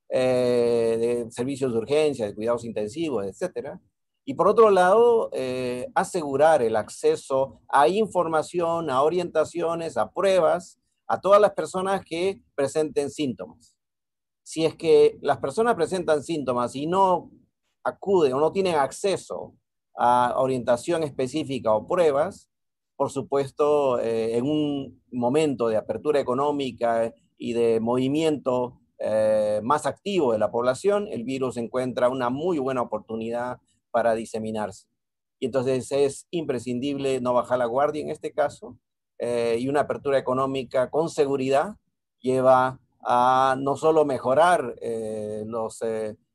de servicios de urgencia, de cuidados intensivos, etcétera. Y por otro lado, asegurar el acceso a información, a orientaciones, a pruebas, a todas las personas que presenten síntomas. Si es que las personas presentan síntomas y no acuden o no tienen acceso a orientación específica o pruebas, por supuesto, en un momento de apertura económica y de movimiento más activo de la población, el virus encuentra una muy buena oportunidad para diseminarse. Y entonces es imprescindible no bajar la guardia en este caso, y una apertura económica con seguridad lleva a no solo mejorar los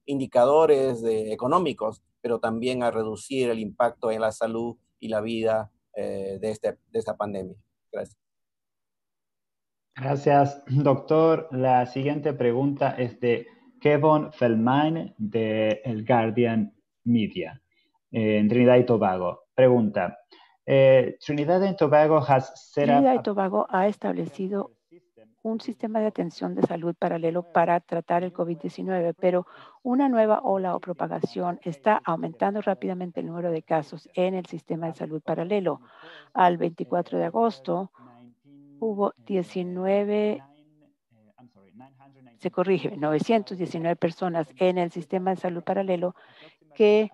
indicadores económicos, pero también a reducir el impacto en la salud y la vida de esta pandemia. Gracias. Gracias, doctor. La siguiente pregunta es de Kevin Feldman de El Guardian Media en Trinidad y Tobago. Pregunta, Trinidad y Tobago ha establecido un sistema de atención de salud paralelo para tratar el COVID-19, pero una nueva ola o propagación está aumentando rápidamente el número de casos en el sistema de salud paralelo. Al 24 de agosto hubo 919 personas en el sistema de salud paralelo que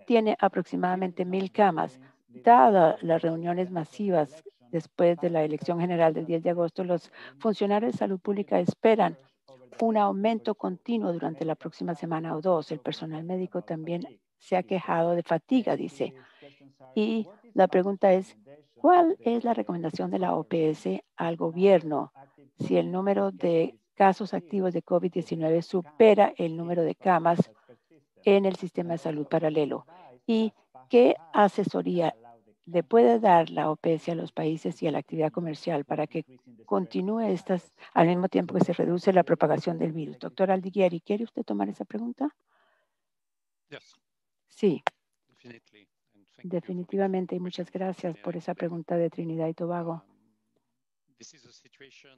tiene aproximadamente 1,000 camas. Dadas las reuniones masivas después de la elección general del 10 de agosto, los funcionarios de salud pública esperan un aumento continuo durante la próxima semana o 2. El personal médico también se ha quejado de fatiga, dice. Y la pregunta es, ¿cuál es la recomendación de la OPS al gobierno si el número de casos activos de COVID-19 supera el número de camas en el sistema de salud paralelo? ¿Y qué asesoría le puede dar la OPS a los países y a la actividad comercial para que continúe estas al mismo tiempo que se reduce la propagación del virus? Doctor Aldiguieri, ¿quiere usted tomar esa pregunta? Sí, definitivamente, y muchas gracias por esa pregunta de Trinidad y Tobago.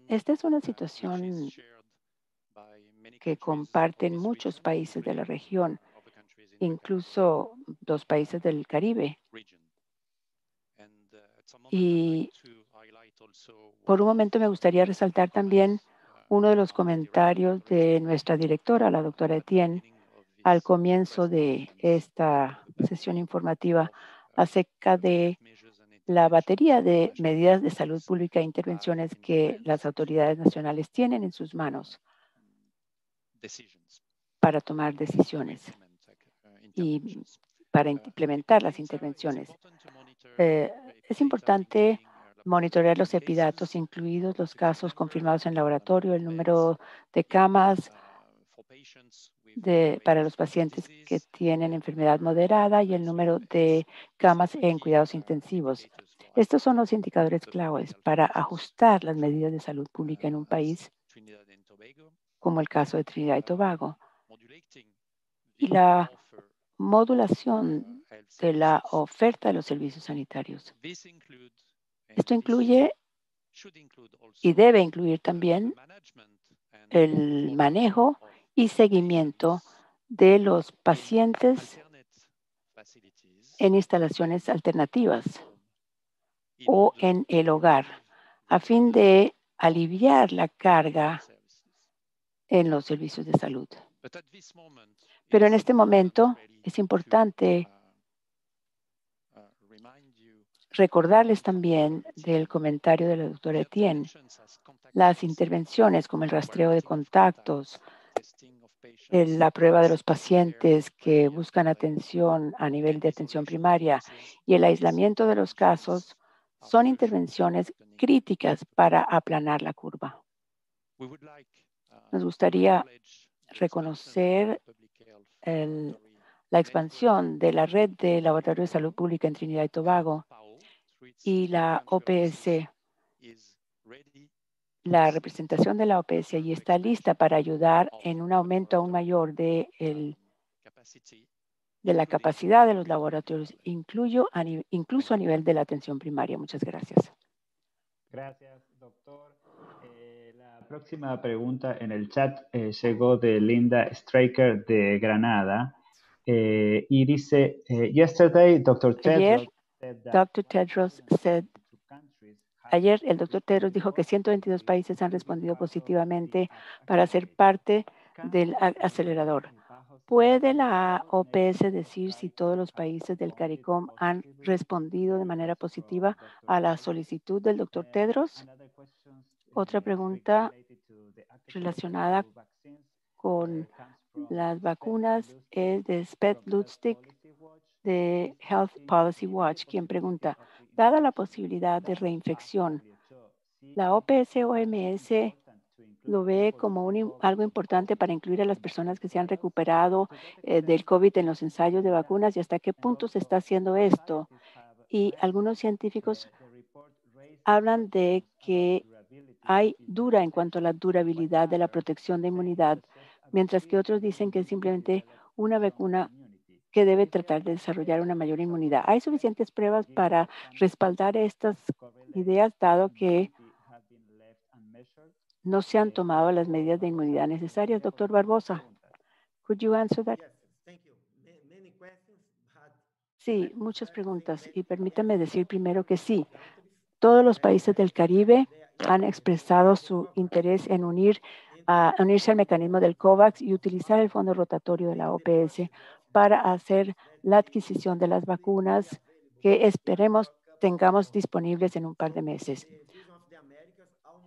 Esta es una situación que comparten muchos países de la región, incluso 2 países del Caribe. Y por un momento me gustaría resaltar también uno de los comentarios de nuestra directora, la doctora Etienne, al comienzo de esta sesión informativa acerca de la batería de medidas de salud pública e intervenciones que las autoridades nacionales tienen en sus manos para tomar decisiones y para implementar las intervenciones. Es importante monitorear los epidatos, incluidos los casos confirmados en laboratorio, el número de camas para los pacientes que tienen enfermedad moderada y el número de camas en cuidados intensivos. Estos son los indicadores claves para ajustar las medidas de salud pública en un país como el caso de Trinidad y Tobago. Y la modulación de la oferta de los servicios sanitarios. Esto incluye y debe incluir también el manejo y seguimiento de los pacientes en instalaciones alternativas o en el hogar, a fin de aliviar la carga en los servicios de salud. Pero en este momento es importante recordarles también del comentario de la doctora Etienne. Las intervenciones como el rastreo de contactos, la prueba de los pacientes que buscan atención a nivel de atención primaria y el aislamiento de los casos son intervenciones críticas para aplanar la curva. Nos gustaría reconocer la expansión de la red de laboratorios de salud pública en Trinidad y Tobago y la OPS. La representación de la OPS allí está lista para ayudar en un aumento aún mayor de la capacidad de los laboratorios, incluso a nivel de la atención primaria. Muchas gracias. Gracias, doctor. La próxima pregunta en el chat llegó de Linda Straker de Granada y dice, yesterday, Dr. Tedros Ayer el doctor Tedros dijo que 122 países han respondido positivamente para ser parte del acelerador. ¿Puede la OPS decir si todos los países del CARICOM han respondido de manera positiva a la solicitud del doctor Tedros? Otra pregunta relacionada con las vacunas es de Spet Lustig de Health Policy Watch, quien pregunta, dada la posibilidad de reinfección, ¿la OPS-OMS lo ve como algo importante para incluir a las personas que se han recuperado del COVID en los ensayos de vacunas y hasta qué punto se está haciendo esto? Y algunos científicos hablan de que hay dura en cuanto a la durabilidad de la protección de inmunidad, mientras que otros dicen que es simplemente una vacuna que debe tratar de desarrollar una mayor inmunidad. ¿Hay suficientes pruebas para respaldar estas ideas, dado que no se han tomado las medidas de inmunidad necesarias? Doctor Barbosa, could you answer that? Sí, muchas preguntas. Y permítame decir primero que sí, todos los países del Caribe han expresado su interés en unirse al mecanismo del COVAX y utilizar el fondo rotatorio de la OPS para hacer la adquisición de las vacunas que esperemos tengamos disponibles en un par de meses.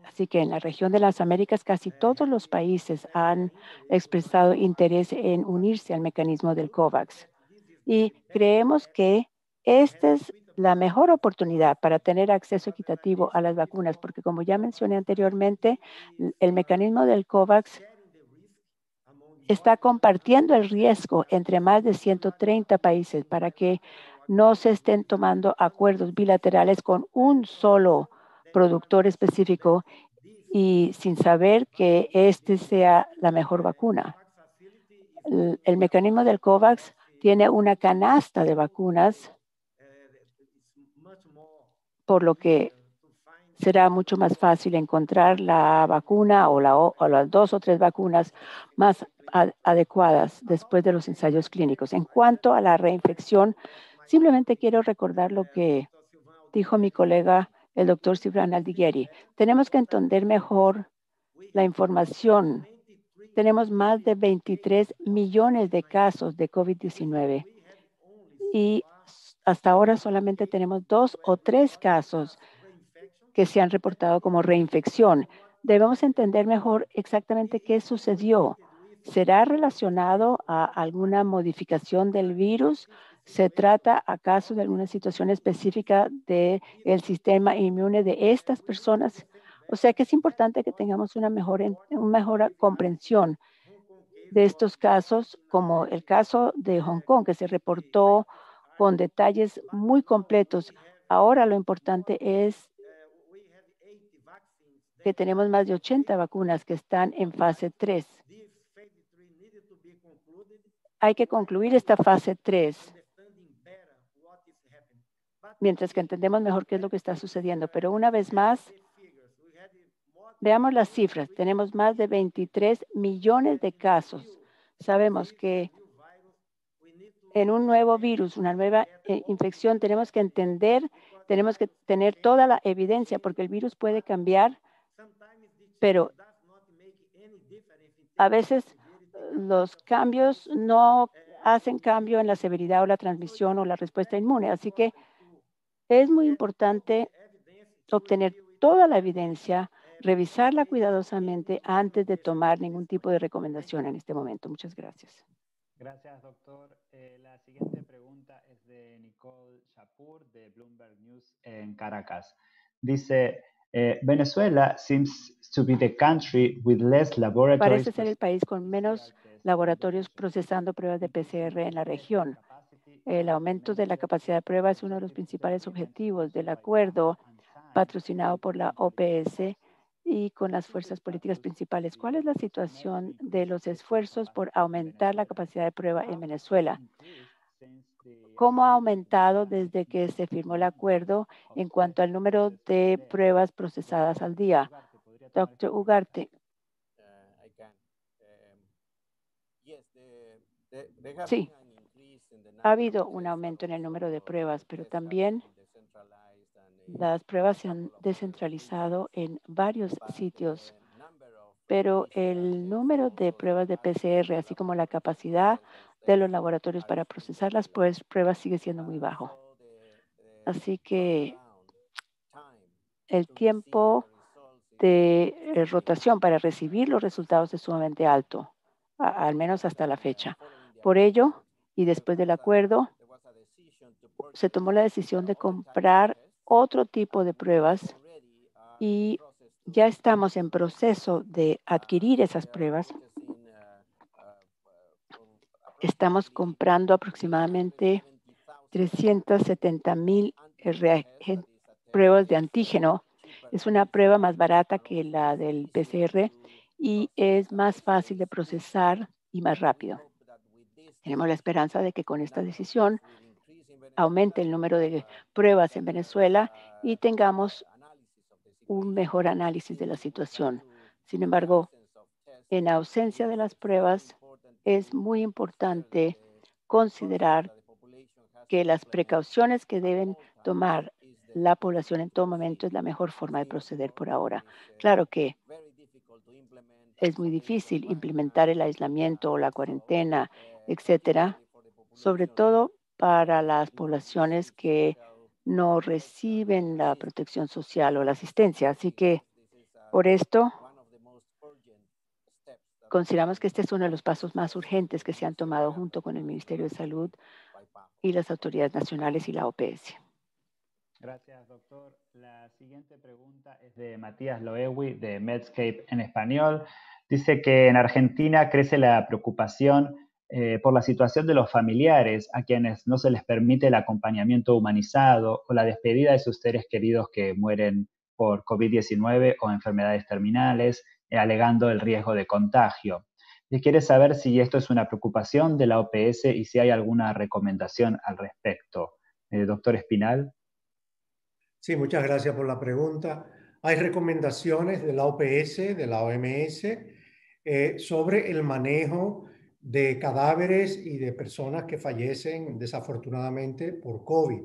Así que en la región de las Américas casi todos los países han expresado interés en unirse al mecanismo del COVAX. Y creemos que esta es la mejor oportunidad para tener acceso equitativo a las vacunas, porque como ya mencioné anteriormente, el mecanismo del COVAX está compartiendo el riesgo entre más de 130 países para que no se estén tomando acuerdos bilaterales con un solo productor específico y sin saber que este sea la mejor vacuna. El mecanismo del COVAX tiene una canasta de vacunas, por lo que será mucho más fácil encontrar la vacuna o las 2 o 3 vacunas más adecuadas después de los ensayos clínicos. En cuanto a la reinfección, simplemente quiero recordar lo que dijo mi colega, el doctor Silvana Aldigueri. Tenemos que entender mejor la información. Tenemos más de 23 millones de casos de COVID-19 y hasta ahora solamente tenemos 2 o 3 casos que se han reportado como reinfección. Debemos entender mejor exactamente qué sucedió. ¿Será relacionado a alguna modificación del virus? ¿Se trata acaso de alguna situación específica del sistema inmune de estas personas? O sea que es importante que tengamos una mejor comprensión de estos casos, como el caso de Hong Kong, que se reportó con detalles muy completos. Ahora lo importante es que tenemos más de 80 vacunas que están en fase 3. hay que concluir esta fase 3 mientras que entendemos mejor qué es lo que está sucediendo. Pero una vez más, veamos las cifras. Tenemos más de 23 millones de casos. Sabemos que en un nuevo virus, una nueva infección, tenemos que entender, tenemos que tener toda la evidencia, porque el virus puede cambiar, pero a veces los cambios no hacen cambio en la severidad o la transmisión o la respuesta inmune. Así que es muy importante obtener toda la evidencia, revisarla cuidadosamente antes de tomar ningún tipo de recomendación en este momento. Muchas gracias. Gracias, doctor. La siguiente pregunta es de Nicole Shapur, de Bloomberg News en Caracas. Dice, Venezuela seems to be the country with less laboratories. Parece ser el país con menos laboratorios procesando pruebas de PCR en la región. El aumento de la capacidad de prueba es uno de los principales objetivos del acuerdo patrocinado por la OPS y con las fuerzas políticas principales. ¿Cuál es la situación de los esfuerzos por aumentar la capacidad de prueba en Venezuela? ¿Cómo ha aumentado desde que se firmó el acuerdo en cuanto al número de pruebas procesadas al día? Dr. Ugarte. Sí, ha habido un aumento en el número de pruebas, pero también las pruebas se han descentralizado en varios sitios, pero el número de pruebas de PCR, así como la capacidad de los laboratorios para procesar las pruebas sigue siendo muy bajo. Así que el tiempo de rotación para recibir los resultados es sumamente alto, al menos hasta la fecha. Por ello, y después del acuerdo, se tomó la decisión de comprar otro tipo de pruebas y ya estamos en proceso de adquirir esas pruebas. Estamos comprando aproximadamente 370,000 pruebas de antígeno. Es una prueba más barata que la del PCR y es más fácil de procesar y más rápido. Tenemos la esperanza de que con esta decisión aumente el número de pruebas en Venezuela y tengamos un mejor análisis de la situación. Sin embargo, en ausencia de las pruebas, es muy importante considerar que las precauciones que deben tomar la población en todo momento es la mejor forma de proceder por ahora. Claro que es muy difícil implementar el aislamiento o la cuarentena, etcétera, sobre todo para las poblaciones que no reciben la protección social o la asistencia. Así que por esto consideramos que este es uno de los pasos más urgentes que se han tomado junto con el Ministerio de Salud y las autoridades nacionales y la OPS. Gracias, doctor. La siguiente pregunta es de Matías Loewi, de Medscape en español. Dice que en Argentina crece la preocupación por la situación de los familiares a quienes no se les permite el acompañamiento humanizado o la despedida de sus seres queridos que mueren por COVID-19 o enfermedades terminales, alegando el riesgo de contagio. Y quiere saber si esto es una preocupación de la OPS y si hay alguna recomendación al respecto. Doctor Espinal. Sí, muchas gracias por la pregunta. Hay recomendaciones de la OPS, de la OMS, sobre el manejo de cadáveres y de personas que fallecen desafortunadamente por COVID.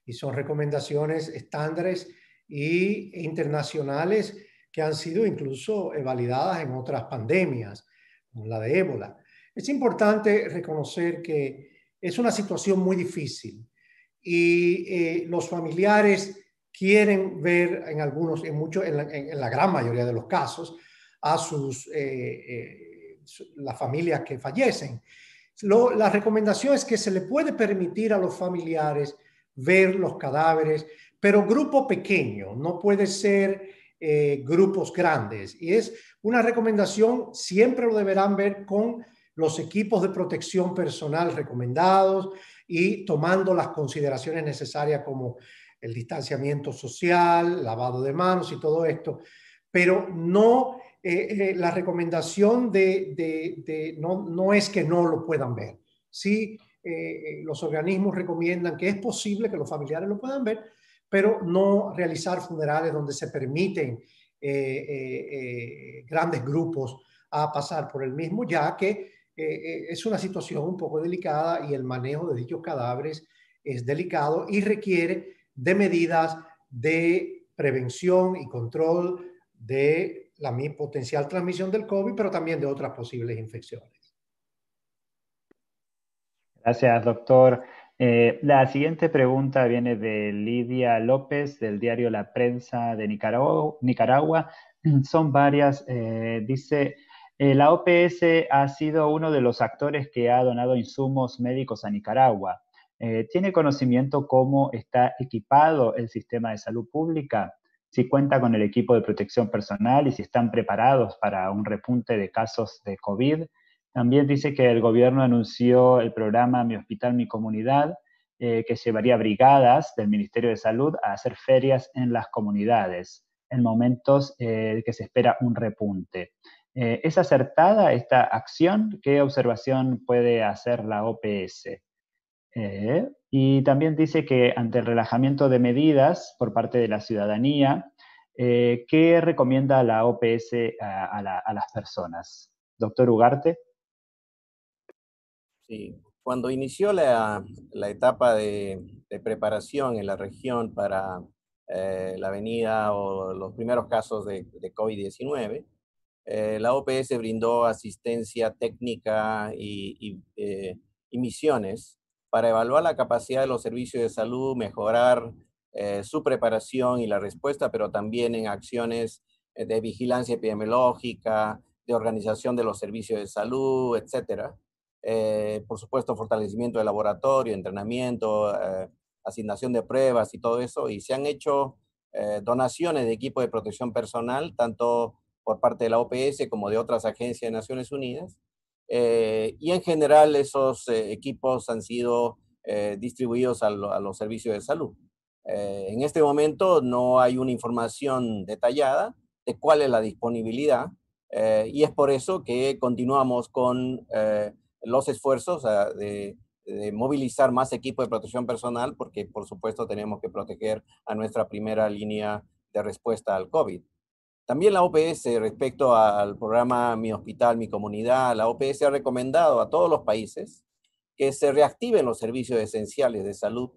Y son recomendaciones estándares e internacionales que han sido incluso validadas en otras pandemias, como la de ébola. Es importante reconocer que es una situación muy difícil y los familiares quieren ver en la gran mayoría de los casos a las familias que fallecen. La recomendación es que se le puede permitir a los familiares ver los cadáveres, pero grupo pequeño, no puede ser grupos grandes. Y es una recomendación, siempre lo deberán ver con los equipos de protección personal recomendados y tomando las consideraciones necesarias como el distanciamiento social, lavado de manos y todo esto, pero no, la recomendación no es que no lo puedan ver. sí los organismos recomiendan que es posible que los familiares lo puedan ver, pero no realizar funerales donde se permiten grandes grupos a pasar por el mismo, ya que es una situación un poco delicada y el manejo de dichos cadáveres es delicado y requiere de medidas de prevención y control de la potencial transmisión del COVID, pero también de otras posibles infecciones. Gracias, doctor. La siguiente pregunta viene de Lidia López, del diario La Prensa de Nicaragua. Son varias. Dice, la OPS ha sido uno de los actores que ha donado insumos médicos a Nicaragua. ¿Tiene conocimiento cómo está equipado el sistema de salud pública? Si cuenta con el equipo de protección personal y si están preparados para un repunte de casos de COVID. También dice que el gobierno anunció el programa Mi Hospital, Mi Comunidad, que llevaría brigadas del Ministerio de Salud a hacer ferias en las comunidades en momentos que se espera un repunte. ¿Es acertada esta acción? ¿Qué observación puede hacer la OPS? Y también dice que ante el relajamiento de medidas por parte de la ciudadanía, ¿qué recomienda la OPS a las personas? Doctor Ugarte. Sí, cuando inició la etapa de preparación en la región para la venida o los primeros casos de COVID-19, la OPS brindó asistencia técnica y misiones para evaluar la capacidad de los servicios de salud, mejorar su preparación y la respuesta, pero también en acciones de vigilancia epidemiológica, de organización de los servicios de salud, etcétera. Por supuesto, fortalecimiento del laboratorio, entrenamiento, asignación de pruebas y todo eso. Y se han hecho donaciones de equipo de protección personal, tanto por parte de la OPS como de otras agencias de Naciones Unidas. Y en general esos equipos han sido distribuidos a los servicios de salud. En este momento no hay una información detallada de cuál es la disponibilidad y es por eso que continuamos con los esfuerzos de movilizar más equipo de protección personal porque por supuesto tenemos que proteger a nuestra primera línea de respuesta al COVID. También la OPS, respecto al programa Mi Hospital, Mi Comunidad, la OPS ha recomendado a todos los países que se reactiven los servicios esenciales de salud,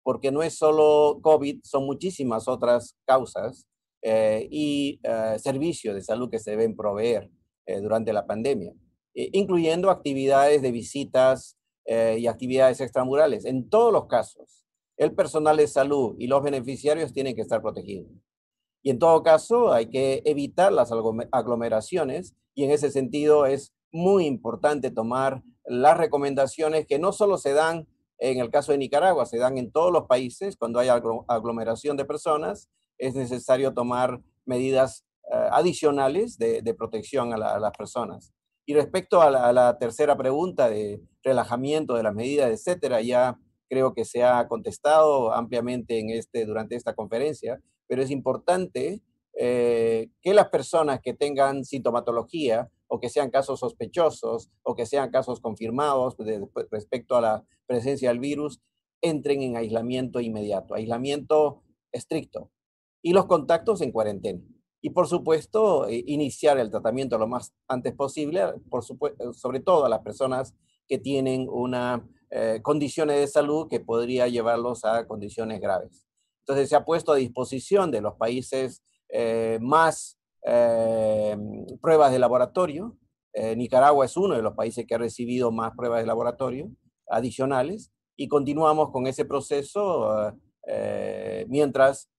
porque no es solo COVID, son muchísimas otras causas y servicios de salud que se deben proveer durante la pandemia, incluyendo actividades de visitas y actividades extramurales. En todos los casos, el personal de salud y los beneficiarios tienen que estar protegidos. Y en todo caso, hay que evitar las aglomeraciones y en ese sentido es muy importante tomar las recomendaciones que no solo se dan en el caso de Nicaragua, se dan en todos los países. Cuando hay aglomeración de personas, es necesario tomar medidas adicionales de protección a las personas. Y respecto a la tercera pregunta de relajamiento de las medidas, etcétera, ya creo que se ha contestado ampliamente durante esta conferencia, pero es importante que las personas que tengan sintomatología o que sean casos sospechosos o que sean casos confirmados respecto a la presencia del virus, entren en aislamiento inmediato, aislamiento estricto y los contactos en cuarentena. Y por supuesto, iniciar el tratamiento lo más antes posible, sobre todo a las personas que tienen condiciones de salud que podría llevarlos a condiciones graves. Entonces se ha puesto a disposición de los países más pruebas de laboratorio. Nicaragua es uno de los países que ha recibido más pruebas de laboratorio adicionales y continuamos con ese proceso mientras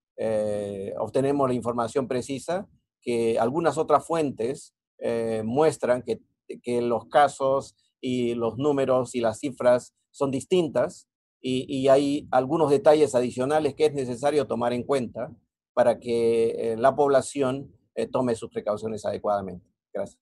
obtenemos la información precisa que algunas otras fuentes muestran que los casos y los números y las cifras son distintas y hay algunos detalles adicionales que es necesario tomar en cuenta para que la población tome sus precauciones adecuadamente. Gracias.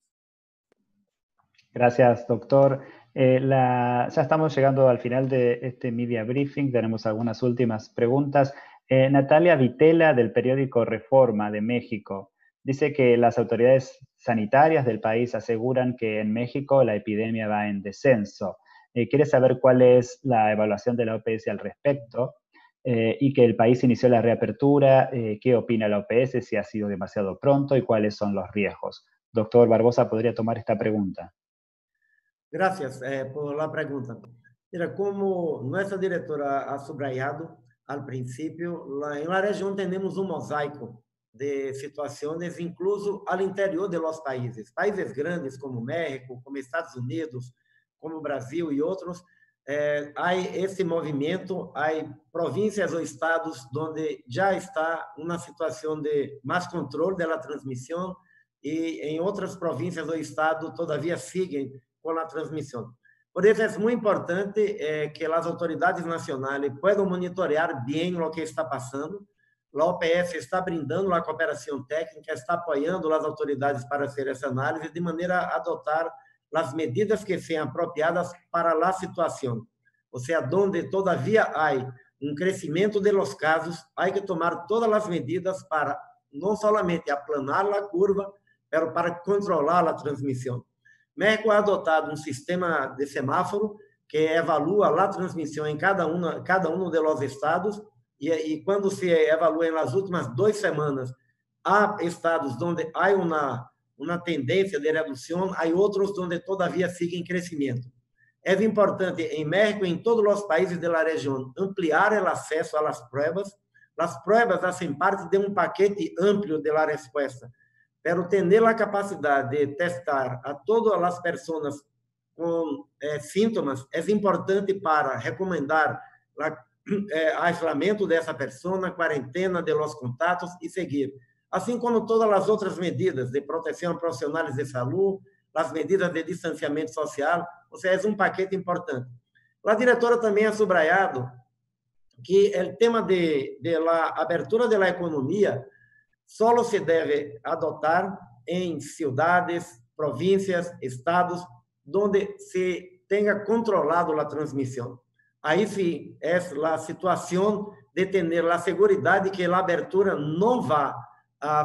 Gracias, doctor. Ya estamos llegando al final de este media briefing. Tenemos algunas últimas preguntas. Natalia Vitela, del periódico Reforma de México, dice que las autoridades sanitarias del país aseguran que en México la epidemia va en descenso. quiere saber cuál es la evaluación de la OPS al respecto y que el país inició la reapertura, qué opina la OPS, si ha sido demasiado pronto y cuáles son los riesgos. Doctor Barbosa, ¿podría tomar esta pregunta? Gracias por la pregunta. Mira, como nuestra directora ha subrayado al principio, en la región tenemos un mosaico de situaciones, incluso al interior de los países. Países grandes como México, como Estados Unidos, como Brasil y otros, hay ese movimiento, hay provincias o estados donde ya está una situación de más control de la transmisión y en otras provincias o estados todavía siguen con la transmisión. Por eso es muy importante que las autoridades nacionales puedan monitorear bien lo que está pasando. La OPS está brindando la cooperación técnica, está apoyando las autoridades para hacer esa análisis de manera a adoptar las medidas que sean apropiadas para la situación. O sea, donde todavía hay un crecimiento de los casos, hay que tomar todas las medidas para no solamente aplanar la curva, pero para controlar la transmisión. México ha adotado um sistema de semáforo que evalua a transmissão em cada um dos estados e quando se evalua nas últimas 2 semanas, há estados onde há uma tendência de redução, há outros onde todavia sigue em crescimento. É importante em México e em todos os países da região ampliar o acesso às pruebas. As pruebas fazem parte de um paquete amplo de la resposta. Pero tener la capacidad de testar a todas las personas con síntomas es importante para recomendar aislamiento de esa persona, cuarentena de los contactos y seguir. Así como todas las otras medidas de protección profesionales de salud, las medidas de distanciamiento social, o sea, es un paquete importante. La directora también ha subrayado que el tema de la abertura de la economía solo se deve adotar em cidades, províncias, estados, onde se tenha controlado a transmissão. Aí sim, é a situação de ter a segurança de que a abertura não vai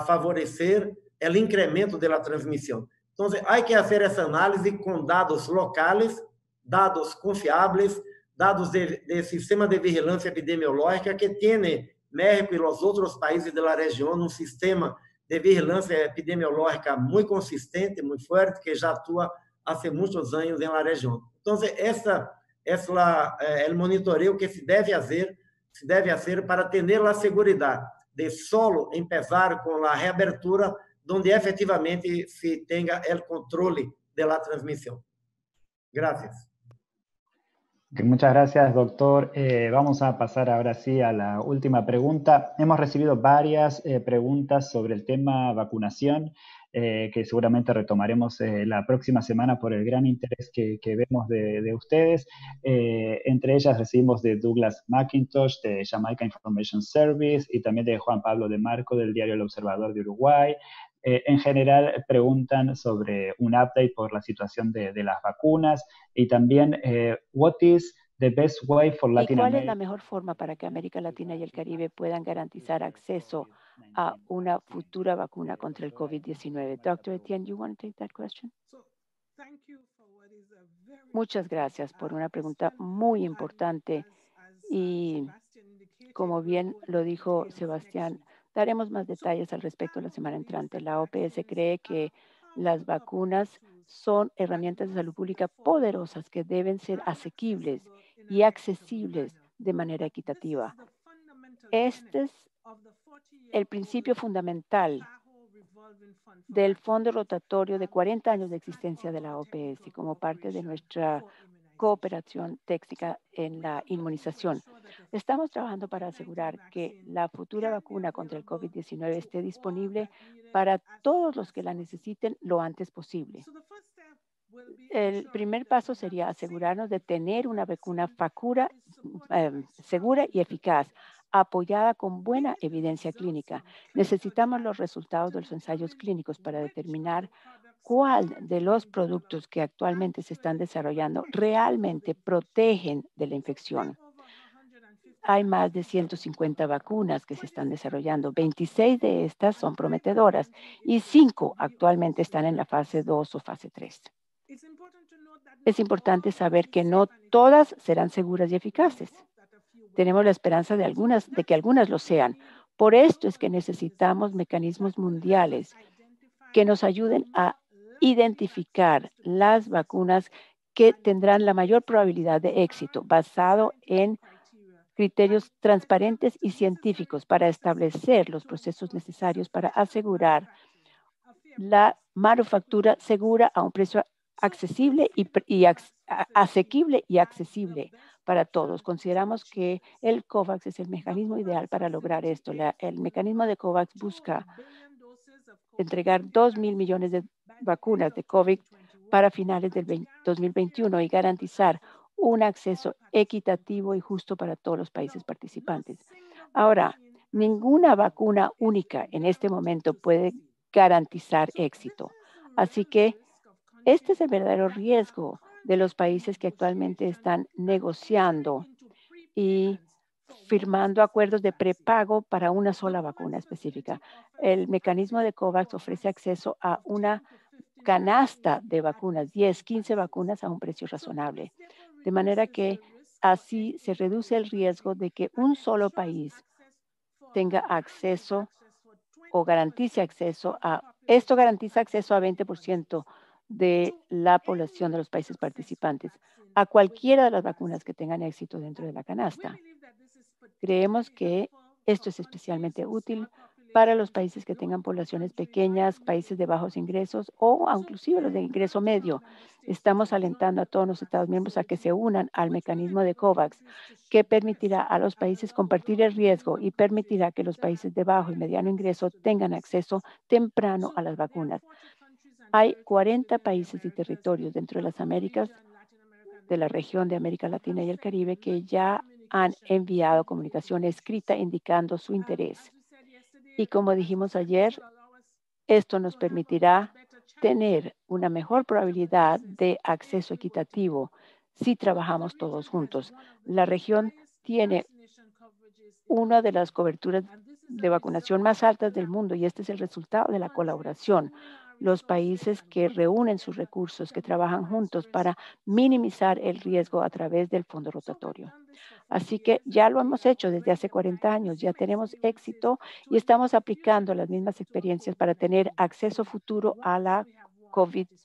favorecer o incremento da transmissão. Então, há que fazer essa análise com dados locais, dados confiáveis, dados de sistema de vigilância epidemiológica que tem México e os outros países da região um sistema de vigilância epidemiológica muito consistente, muito forte, que já atua há muitos anos na região. Então, esse é o monitoreio que se deve fazer para ter a segurança de solo empezar com a reabertura, onde efetivamente se tenha o controle da transmissão. Gracias. Muchas gracias, doctor. Vamos a pasar ahora sí a la última pregunta. Hemos recibido varias preguntas sobre el tema vacunación, que seguramente retomaremos la próxima semana por el gran interés que vemos de ustedes. Entre ellas recibimos de Douglas McIntosh, de Jamaica Information Service, y también de Juan Pablo de Marco, del diario El Observador de Uruguay. En general preguntan sobre un update por la situación de las vacunas y también what is the best way for Latin America? ¿Cuál es America? la mejor forma para que América Latina y el Caribe puedan garantizar acceso a una futura vacuna contra el COVID-19? Dr. Etienne, you want to take that question? Muchas gracias por una pregunta muy importante y como bien lo dijo Sebastián, daremos más detalles al respecto la semana entrante. La OPS cree que las vacunas son herramientas de salud pública poderosas que deben ser asequibles y accesibles de manera equitativa. Este es el principio fundamental del fondo rotatorio de 40 años de existencia de la OPS y como parte de nuestra cooperación técnica en la inmunización. Estamos trabajando para asegurar que la futura vacuna contra el COVID-19 esté disponible para todos los que la necesiten lo antes posible. El primer paso sería asegurarnos de tener una vacuna segura y eficaz, apoyada con buena evidencia clínica. Necesitamos los resultados de los ensayos clínicos para determinar cuál de los productos que actualmente se están desarrollando realmente protegen de la infección. Hay más de 150 vacunas que se están desarrollando. 26 de estas son prometedoras y 5 actualmente están en la fase 2 o fase 3. es importante saber que no todas serán seguras y eficaces. Tenemos la esperanza de que algunas lo sean. Por esto es que necesitamos mecanismos mundiales que nos ayuden a identificar las vacunas que tendrán la mayor probabilidad de éxito, basado en criterios transparentes y científicos para establecer los procesos necesarios para asegurar la manufactura segura a un precio accesible asequible y accesible para todos. Consideramos que el COVAX es el mecanismo ideal para lograr esto. El mecanismo de COVAX busca entregar 2.000 millones de vacunas de COVID para finales del 2021 y garantizar un acceso equitativo y justo para todos los países participantes. Ahora, ninguna vacuna única en este momento puede garantizar éxito. Así que este es el verdadero riesgo de los países que actualmente están negociando y firmando acuerdos de prepago para una sola vacuna específica. El mecanismo de COVAX ofrece acceso a una canasta de vacunas, 10, 15 vacunas a un precio razonable. De manera que así se reduce el riesgo de que un solo país tenga acceso o garantice acceso a, esto garantiza acceso a 20% de la población de los países participantes a cualquiera de las vacunas que tengan éxito dentro de la canasta. Creemos que esto es especialmente útil para los países que tengan poblaciones pequeñas, países de bajos ingresos o inclusive los de ingreso medio. Estamos alentando a todos los Estados miembros a que se unan al mecanismo de COVAX, que permitirá a los países compartir el riesgo y permitirá que los países de bajo y mediano ingreso tengan acceso temprano a las vacunas. Hay 40 países y territorios dentro de las Américas, de la región de América Latina y el Caribe, que ya han enviado comunicación escrita indicando su interés. Y como dijimos ayer, esto nos permitirá tener una mejor probabilidad de acceso equitativo si trabajamos todos juntos. La región tiene una de las coberturas de vacunación más altas del mundo y este es el resultado de la colaboración. Los países que reúnen sus recursos, que trabajan juntos para minimizar el riesgo a través del fondo rotatorio. Así que ya lo hemos hecho desde hace 40 años, ya tenemos éxito y estamos aplicando las mismas experiencias para tener acceso futuro a la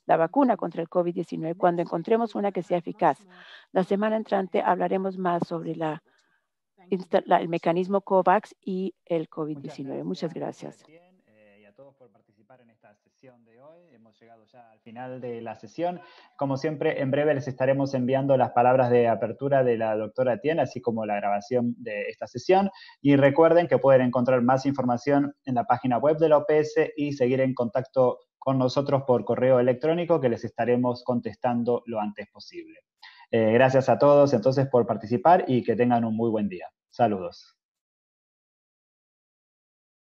vacuna contra el COVID-19 cuando encontremos una que sea eficaz. La semana entrante hablaremos más sobre el mecanismo COVAX y el COVID-19. Muchas gracias. Y a todos por participar en esta sesión de hoy. Hemos llegado ya al final de la sesión. Como siempre, en breve les estaremos enviando las palabras de apertura de la doctora Tien, así como la grabación de esta sesión. Y recuerden que pueden encontrar más información en la página web de la OPS y seguir en contacto con nosotros por correo electrónico, que les estaremos contestando lo antes posible. Gracias a todos entonces por participar y que tengan un muy buen día. Saludos.